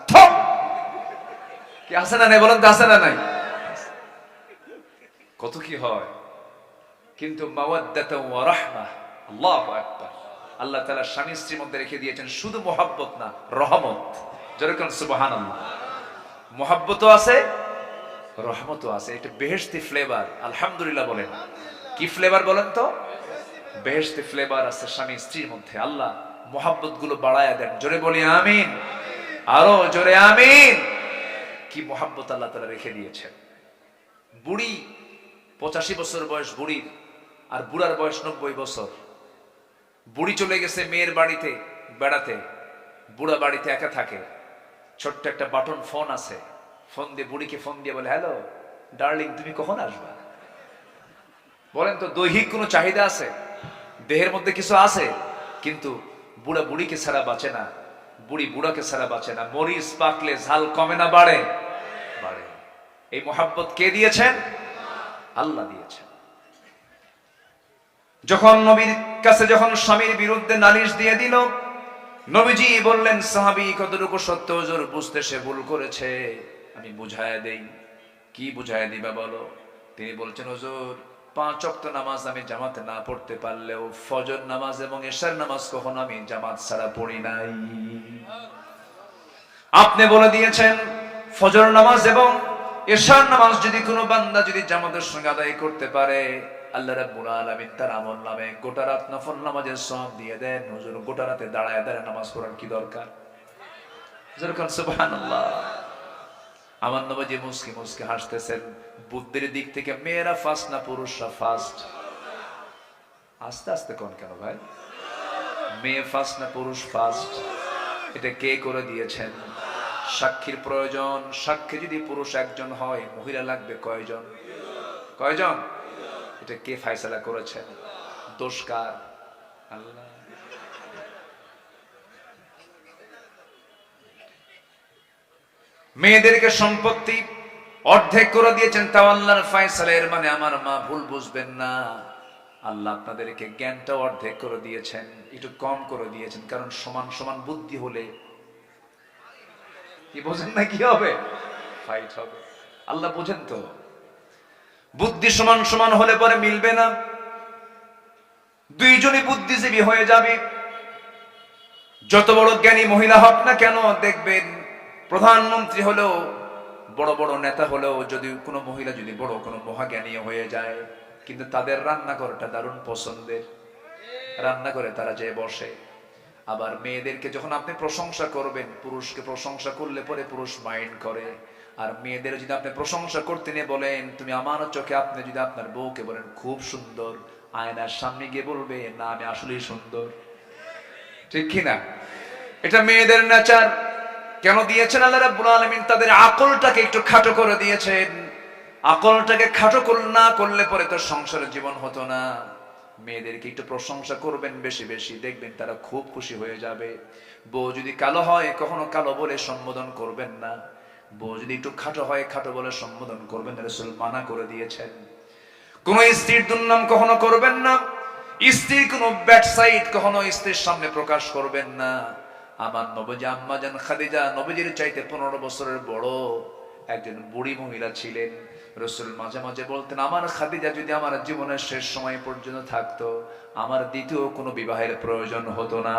কি আছে না নাই বলেন তো? আছে না নাই? কত কি হয়। কিন্তু মাওয়াদ্দাতাও ওয়া রাহমাহ, আল্লাহু আকবার। আল্লাহ তাআলা স্বামী স্ত্রীর মধ্যে রেখে দিয়েছেন শুধু মহব্বত না, রহমত। যেরকম সুবহানাল্লাহ, মহব্বতও আছে, রহমতও আছে। এটা বেহেশতি ফ্লেভার। আলহামদুলিল্লাহ বলেন। কি ফ্লেভার বলেন তো? বেহেশতি ফ্লেভার আছে স্বামী স্ত্রীর মধ্যে। আল্লাহ মহব্বত গুলো বাড়ায়া দেন। জোরে বলি আমিন, আরো জোরে আমিন। কি মহব্বত আল্লাহ তাআলা রেখে দিয়েছেন। বুড়ি 85 বছর বয়স বুড়ির, আর বুড়ার বয়স 90 বছর। বুড়ি চলে গেছে মেয়ের বাড়িতে বেড়াতে, বুড়া বাড়িতে একা থাকে। ছোট্ট একটা বাটন ফোন আছে, ফোন দিয়ে বুড়িকে ফোন দিয়ে বলে, হ্যালো ডার্লিং, তুমি কখন আসবা? বলেন তো, দৈহিক কোনো চাহিদা আছে? দেহের মধ্যে কিছু আছে, কিন্তু বুড়া বুড়িকে ছাড়া বাঁচে না, বুড়ি বুড়াকে ছাড়া বাঁচে না। মরিচ পাকলে ঝাল কমে না বাড়ে? বাড়ে। এই মহব্বত কে দিয়েছেন? আল্লাহ দিয়েছেন। যখন নবীর কাছে যখন স্বামীর বিরুদ্ধে নালিশ দিয়ে দিল, নবীজি বললেন, সাহাবী, কতটুকু সত্য হুজুর? বুঝতে সে ভুল করেছে, আমি বুঝায়া দেই। কি বুঝায়া দিবা বলো? তিনি বলছেন, হুজুর, 5 ওয়াক্ত নামাজ আমি জামাতে না পড়তে পারলেও ফজর নামাজ এবং এশার নামাজ কখনো আমি জামাত ছাড়া পড়ি নাই। আপনি বলে দিয়েছেন ফজর নামাজ এবং এশার নামাজ যদি কোনো বান্দা যদি জামাতের সঙ্গে আদায় করতে পারে, আল্লাহ রাব্বুল আলামিন তার আমল নামে গোটা রাত নফল নামাজের সওয়াব দিয়ে দেন। হুজুর, গোটা রাতে দাঁড়ায় দাঁড়ায় নামাজ পড়ার কি দরকার? যেরকম সুবহানাল্লাহ। আমার নবীজি মুস্কি মুস্কি হাসতেছেন। বুদ্ধির দিক থেকে মেয়েরা ফার্স্ট না পুরুষরা ফার্স্ট? আস্তে আস্তে কোন কেন ভাই? মেয়ে ফার্স্ট না পুরুষ ফার্স্ট? এটা কে করে দিয়েছেন? সাক্ষীর প্রয়োজন। সাক্ষী যদি পুরুষ একজন হয়, মহিলা লাগবে কয়জন? কয়জন? এটা কে ফয়সালা করেছেন? দোষ কার? আল্লাহ। মেয়েদেরকে সম্পত্তি অর্ধেক করে দিয়েছেন, তাও আল্লাহর ফয়সালা। এর মানে আমার মা ভুল বুঝবেন না, আল্লাহ আপনাদেরকে জ্ঞানটা অর্ধেক করে দিয়েছেন, একটু কম করে দিয়েছেন, কারণ সমান সমান বুদ্ধি হলে কি বোঝেন না কি হবে? ফাইট হবে। আল্লাহ বোঝেন তো, বুদ্ধি সমান সমান হলে পরে মিলবে না, দুইজনই বুদ্ধিজীবী হয়ে যাবে। যত বড় জ্ঞানী মহিলা হোক না কেন, দেখবেন প্রধানমন্ত্রী হলেও, বড় বড় নেতা হলেও, যদি কোনো মহিলা যদি বড় কোনো মহাজ্ঞানী হয়ে যায়, কিন্তু তাদের রান্নাঘরটা দারুণ পছন্দের, রান্না করে তারা যেয়ে বসে। আবার মেয়েদেরকে যখন আপনি প্রশংসা করবেন, পুরুষকে প্রশংসা করলে পরে পুরুষ মাইন্ড করে, আর মেয়েদের যদি আপনি প্রশংসা করতে নিয়ে বলেন তুমি আমার চোখে, আপনি যদি আপনার বউকে বলেন খুব সুন্দর, আয়নার সামনে গিয়ে বলবে না আমি আসলেই সুন্দর। ঠিক কিনা? এটা মেয়েদের নেচার। কেন দিয়েছেন আল্লাহ রাব্বুল আলামিন? তাদের আকলটাকে একটু খাটো করে দিয়েছেন। আকলটাকে খাটো না করলে পরে তো সংসারের জীবন হতো না। মেয়েদেরকে একটু প্রশংসা করবেন বেশি বেশি, দেখবেন তারা খুব খুশি হয়ে যাবে। বউ যদি কালো হয় কখনো কালো বলে সম্বোধন করবেন না, বউ যদি একটু খাটো হয় খাটো বলে সম্বোধন করবেন, রাসূল মানা করে দিয়েছেন। কোন স্ত্রীর দুর্নাম কখনো করবেন না, স্ত্রীর কোন ব্যাড সাইড কখনো স্ত্রীর সামনে প্রকাশ করবেন না। আমার নবী আম্মা জান খাদিজা নবীজির চাইতে 15 বছরের বড় একজন বুড়ি মহিলা ছিলেন। রাসূল মাঝে মাঝে বলতেন আমার খাদিজা যদি আমার জীবনের শেষ সময় পর্যন্ত থাকতো, আমার দ্বিতীয় কোনো বিবাহের প্রয়োজন হতো না।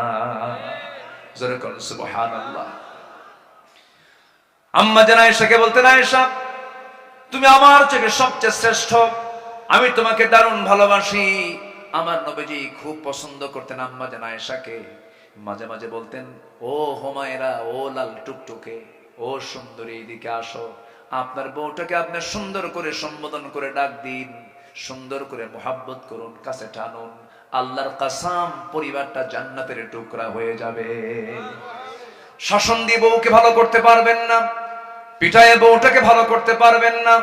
জোরে বলুন সুবহানাল্লাহ। আম্মা জান আয়েশাকে বলতেন আয়েশা তুমি আমার চোখে সবচেয়ে শ্রেষ্ঠ, আমি তোমাকে দারুণ ভালোবাসি। আমার নবীজি খুব পছন্দ করতেন আম্মা জান আয়েশাকে। মাঝে মাঝে বলতেন ও হুমায়রা, ও লাল টুকটুকে, ও সুন্দরী, এদিকে আসো, আপনার বউটাকে আপনি সুন্দর করে সম্বোধন করে ডাক দিন, সুন্দর করে মোহাব্বত করুন, কাছে টানুন। আল্লাহর কসম পরিবারটা জান্নাতের টুকরা হয়ে যাবে। শাসন দিয়ে বউকে ভালো করতে পারবেন না, পিঠায় বউটাকে ভালো করতে পারবেন না।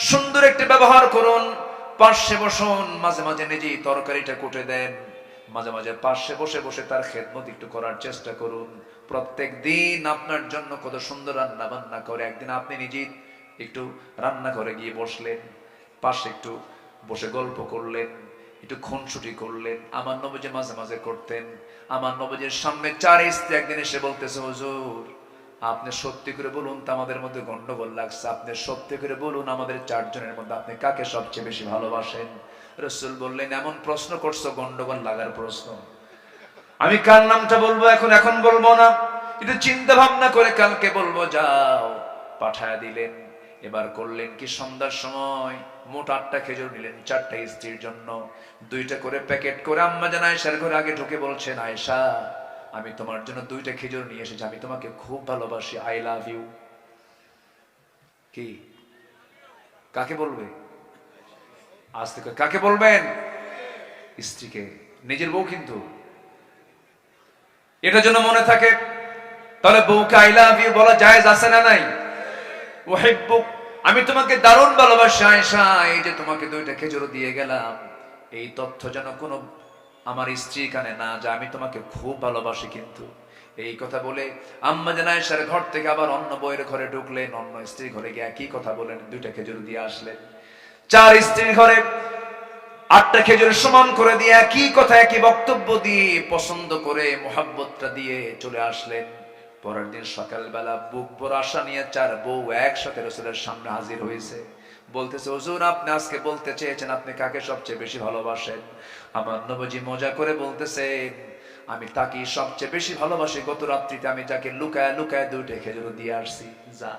সুন্দর একটি ব্যবহার করুন, পাশে বসুন, মাঝে মাঝে নিজেই তরকারিটা কুটে দেন, মাঝে মাঝে পাশে বসে বসে তার খেদমত একটু করার চেষ্টা করুন। প্রত্যেক দিন আপনার জন্য কত সুন্দর রান্না বান্না করে, একদিন আপনি নিজেই একটু রান্না করে গিয়ে বসলেন, পাশে একটু বসে গল্প করলেন, একটু খুনসুটি করলেন। আমার নবীজি মাঝে মাঝে করতেন। আমার নবীজির সামনে 4 স্ত্রী একদিন এসে বলতেছে হুজুর আপনি সত্যি করে বলুন তো আমাদের মধ্যে গন্ডগোল লাগছে, আপনি সত্যি করে বলুন আমাদের 4 জনের মধ্যে আপনি কাকে সবচেয়ে বেশি ভালোবাসেন? রাসূল বললেন এমন প্রশ্ন করছো গন্ডগোল লাগার প্রশ্ন, আমি কার নামটা বলবো এখন বলবো না, কিন্তু চিন্তা ভাবনা করে কালকে বলবো, যাও পাঠায়া দিলেন। এবার করলেন কি সন্ধ্যার সময় মোট 8টা খেজুর নিলেন 4টা স্ত্রীর জন্য, 2টা করে প্যাকেট করে আম্মা জান আয়েশার ঘরে আগে ঢুকে বলছেন আয়েশা আমি তোমার জন্য 2টা খেজুর নিয়ে এসেছি, আমি তোমাকে খুব ভালোবাসি, আই লাভ ইউ। কি কাকে বলবে? আজ থেকে কাকে বলবেন? স্ত্রীকে, নিজের বউ কিন্তু। এটা যেন মনে থাকে। তাহলে বউকে আই লাভ ইউ বলা জায়েজ আছে না নাই? উহিব্বুক, আমি তোমাকে দারুণ ভালোবাসি আয়েশা, এই যে তোমাকে 2টা খেজুর দিয়ে গেলাম, এই তথ্য যেন কোনো আমার স্ত্রী কানে না যায়, আমি তোমাকে খুব ভালোবাসি। কিন্তু এই কথা বলে আম্মা জান আয়েশার ঘর থেকে আবার অন্য বউয়ের ঘরে ঢুকলেন, অন্য স্ত্রীর ঘরে গিয়ে একই কথা বলেন, 2টা খেজুর দিয়ে আসলেন। 4 স্ত্রীর ঘরে 8টা খেজুর সমান করে দিয়ে একই কথা একই বক্তব্য দিয়ে পছন্দ করে মোহাব্বতটা দিয়ে চলে আসলেন। পরের দিন সকালবেলা বুক ভরা আশা নিয়ে 4 বউ একসাথে রাসূলের সামনে হাজির হয়েছে। বলতেছে হুজুর আপনি আজকে বলতে চেয়েছেন আপনি কাকে সবচেয়ে বেশি ভালোবাসেন। আমার নবীজি মজা করে বলতেছে আমি তাকে সবচেয়ে বেশি ভালোবাসি, গত রাত্রিতে আমি যাকে লুকায় লুকায় 2টা খেজুর দিয়ে আসছি। যা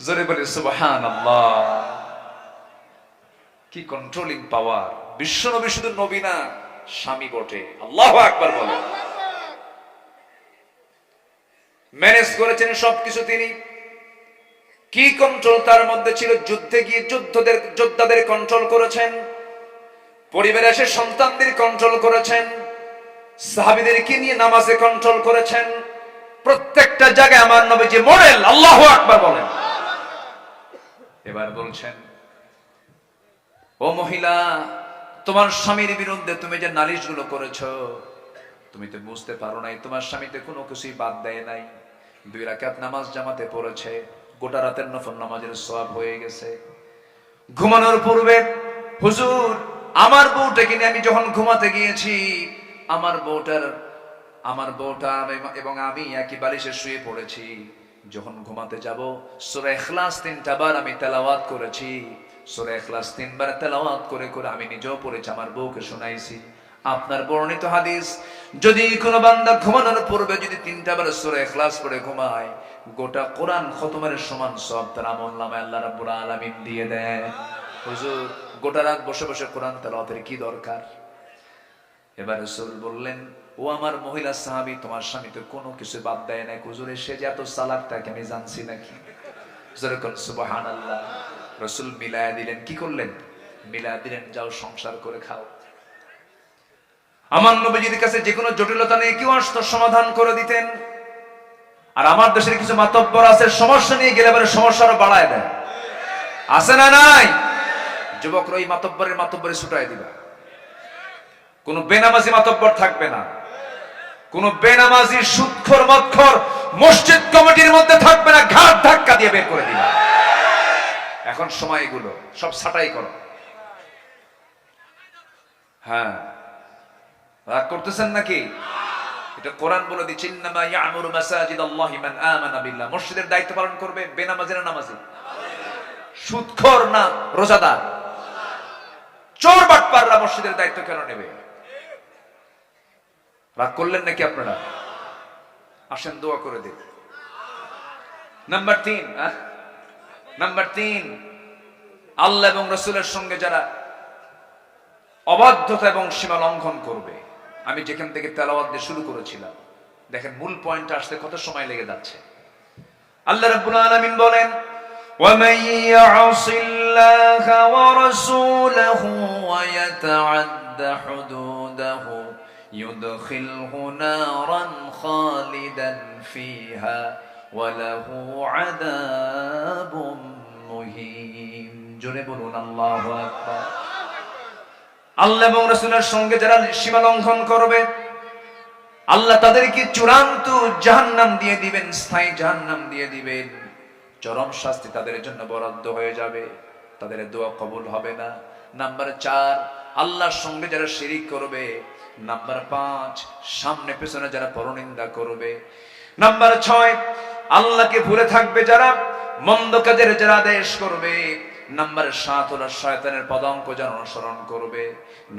জোরে বলে সুবহানাল্লাহ। কি কন্ট্রোলিং পাওয়ার! বিশ্ব নবী শুধু নবী না, স্বামী বটে। আল্লাহু আকবার বলে। ম্যানেজ করেছেন সবকিছু তিনি। কি কন্ট্রোল তার মধ্যে ছিল! যুদ্ধে গিয়ে যোদ্ধাদের কন্ট্রোল করেছেন, পরিবারে এসে সন্তানদের কন্ট্রোল করেছেন, সাহাবীদেরকে নিয়ে নামাজে কন্ট্রোল করেছেন। প্রত্যেকটা জায়গায় আমার নবীজি মডেল। আল্লাহু আকবার বলেন। এবার বলছেন ও মহিলা, তোমার স্বামীর বিরুদ্ধে তুমি যে নালিশগুলো করেছো, তুমি তো বুঝতে পারো নাই, তোমার স্বামীতে কোনো কিছুই বাদ দেয় নাই। 2 রাকাত নামাজ জামাতে পড়েছে, গোটা রাতের নফল নামাজের সওয়াব হয়ে গেছে। ঘুমানোর পূর্বে হুজুর আমার বউটাকে নিয়ে আমি যখন ঘুমাতে গিয়েছি, আমার বউটা এবং আমি একই বালিশে শুয়ে পড়েছি। যখন ঘুমাতে যাব সূরা ইখলাস 3টা বার আমি তেলাওয়াত করেছি। সূরা ইখলাস 3 বার তেলাওয়াত করে করে আমি নিজেও পড়েছি, আমার বউকে শোনাইছি। আপনার বর্ণিত হাদিস, যদি কোনো বান্দা ঘুমানোর পূর্বে যদি 3টা বার সূরা ইখলাস পড়ে ঘুমায়, গোটা কোরআন খতমের সমান সওয়াব তার আমলনামায় আল্লাহ রাব্বুল আলামিন দিয়ে দেয়। হুজুর গোটা রাত বসে বসে কোরআন তেলাওয়াতের কি দরকার? এবার রাসূল বললেন, ও আমার মহিলা সাহাবী, তোমার স্বামী তো কোনো কিছু বাদ দেয় না। হুজুর সে যে এত চালাক তাকে আমি জানছি নাকি? যেরকম সুবহানাল্লাহ। রাসূল মিলায়া দিলেন। কি করলেন? মিলায়া দিলেন, যাও সংসার করে খাও। আমার নবীজির কাছে যে কোনো জটিলতা নিয়ে কেউ আসতো, সমাধান করে দিতেন। আর আমার দেশের কিছু মাতব্বর আছে, সমস্যা নিয়ে গেলে এবারে সমস্যা আরো বাড়ায় দেয়। আছে না নাই? যুবকরা এই মাতব্বরে ছুটাই দিবা। কোন বেনামাজি মাতব্বর থাকবে না, কোন বেনামাজি সুদখোর মদখোর মসজিদ কমিটির মধ্যে থাকবে না, ঘাট ধাক্কা দিয়ে বের করে দিবা। এখন সময় এগুলো সব ছাঁটাই করো। হ্যাঁ, রাগ করতেছেন নাকি? এটা কোরআন বলে দিচ্ছে, ইন্নামা ইয়ামুরু মাসাজিদাল্লাহি মান আমানা বিল্লাহ। মসজিদের দায়িত্ব পালন করবে বেনামাজি না নামাজি? সুদখোর না রোজাদার? চোর বাটপাররা মসজিদের দায়িত্ব কেন নেবে? রাগ করলেন নাকি আপনারা? আসেন দোয়া করে দিন। নাম্বার 3, আল্লাহ এবং রাসূলের সঙ্গে যারা অবাধ্যতা এবং সীমা লঙ্ঘন করবে। আমি যেখান থেকে তেলাওয়াত দিয়ে শুরু করেছিলাম, দেখেন মূল পয়েন্ট আসতে কত সময় লেগে যাচ্ছে। আল্লাহ রাব্বুল আলামিন বলেন, وَمَن يَعْصِ اللَّهَ وَرَسُولَهُ وَيَتَعَدَّ حُدُودَهُ يُدْخِلْهُ نَارًا خَالِدًا فِيهَا وَلَهُ عَذَابٌ مُهِينٌ। জোরে বলুন আল্লাহু আকবার। আল্লাহ এবং রাসূলের সঙ্গে যারা সীমা লঙ্ঘন করবে, আল্লাহ তাদেরকে চূড়ান্ত জাহান্নাম দিয়ে দিবেন, স্থায়ী জাহান্নাম দিয়ে দিবেন। চরম শাস্তি তাদের জন্য বরাদ্দ হয়ে যাবে, তাদের দোয়া কবুল হবে না। নাম্বার 4, আল্লাহর সঙ্গে যারা শিরিক করবে। নাম্বার 5, সামনে পেছনে যারা পরনিন্দা করবে। নাম্বার 6, আল্লাহকে ভুলে থাকবে যারা, মন্দ কাজের যারা আদেশ করবে। নাম্বার 7 হলো শয়তানের পদাঙ্ক যারা অনুসরণ করবে।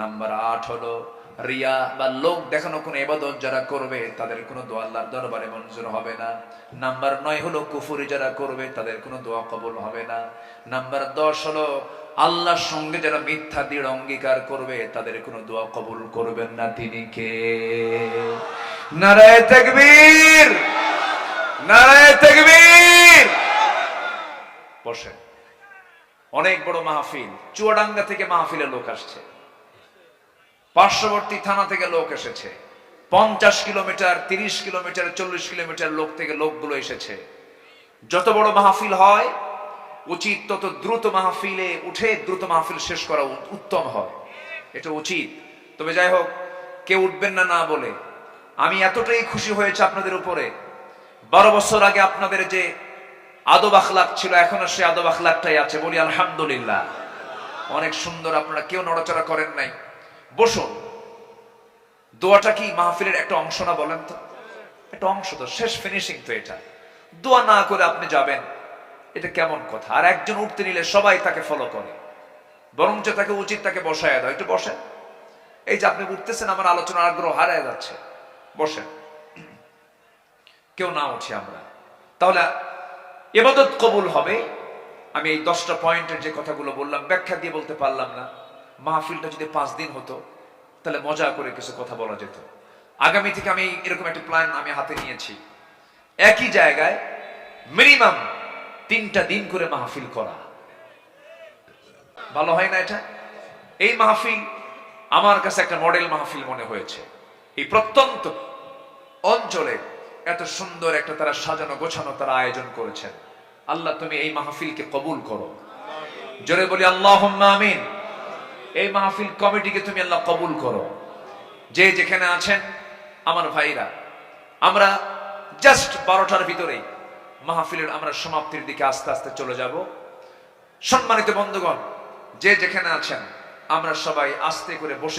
নাম্বার 8 হলো রিয়া বা লোক দেখানো কোন ইবাদত যারা করবে, তাদের কোনো দোয়া আল্লাহর দরবারে মঞ্জুর হবে না। নাম্বার 9 হলো কুফরি যারা করবে, তাদের কোনো দোয়া কবুল হবে না। নাম্বার 10 হলো আল্লাহর সঙ্গে যারা মিথ্যা দৃঢ় অঙ্গীকার করবে, তাদের কোনো দোয়া কবুল করবেন না। তিনি কে? নারায়ে তাকবীর, নারায়ে তাকবীর। বসেন। অনেক বড় মাহফিল, চুয়াডাঙ্গা থেকে মাহফিলে লোক আসছে, পার্শ্ববর্তী থানা থেকে লোক এসেছে, 50 কিলোমিটার 30 কিলোমিটার 40 কিলোমিটার লোক থেকে লোকগুলো এসেছে। যত বড় মাহফিল হয় উচিত তত দ্রুত মাহফিলে উঠে দ্রুত মাহফিল শেষ করা উত্তম হয়, এটা উচিত। তবে যাই হোক, কেউ উঠবেন না না বলে আমি এতটাই খুশি হয়েছে আপনাদের উপরে। 12 বছর আগে আপনাদের যে আদব আখলাক ছিল, এখনো সে আদব আখলাকটাই আছে। বলি আলহামদুলিল্লাহ। অনেক সুন্দর, আপনারা কেউ নড়াচড়া করেন নাই। বসুন। দোয়াটা কি মাহফিলের একটা অংশ না? বলেন তো, একটা অংশ তো, শেষ ফিনিশিং তো এটা। দোয়া না করে আপনি যাবেন, এটা কেমন কথা? আর একজন উঠতে নিলে সবাই তাকে ফলো করে, বরঞ্চ তাকে উচিত তাকে বসায় দাও। একটু বসেন। এই যে আপনি উঠতেছেন, আমার আলোচনার আগ্রহ হারায় যাচ্ছে। বসেন। কেউ না উঠি আমরা, তাহলে ইবাদত কবুল হবে। আমি এই 10টা পয়েন্টের যে কথাগুলো বললাম, ব্যাখ্যা দিয়ে বলতে পারলাম না। মাহফিলটা যদি 5 দিন হতো, তাহলে মজা করে কিছু কথা বলা যেত। আগামী থেকে আমি এরকম একটা প্ল্যান আমি হাতে নিয়েছি, একই জায়গায় মিনিমাম 3টা দিন করে মাহফিল করা। ভালো হয় না এটা? এই মাহফিল আমার কাছে একটা মডেল মাহফিল মনে হয়েছে। এই প্রত্যন্ত অঞ্চলে এত সুন্দর একটা তারা সাজানো গোছানো তারা আয়োজন করেছেন। আল্লাহ তুমি এই মাহফিলকে কবুল করো। জোরে বলি আল্লাহুম্মা আমিন। এই মাহফিল কমিটিকে তুমি আল্লাহ কবুল করো। যে যেখানে আছেন আমার ভাইরা, আমরা জাস্ট 12টার ভিতরেই মাহফিলের আমরা সমাপ্তির দিকে আস্তে আস্তে চলে যাব। সম্মানিত বন্ধুগণ, যে যেখানে আছেন আমরা সবাই আস্তে করে বসে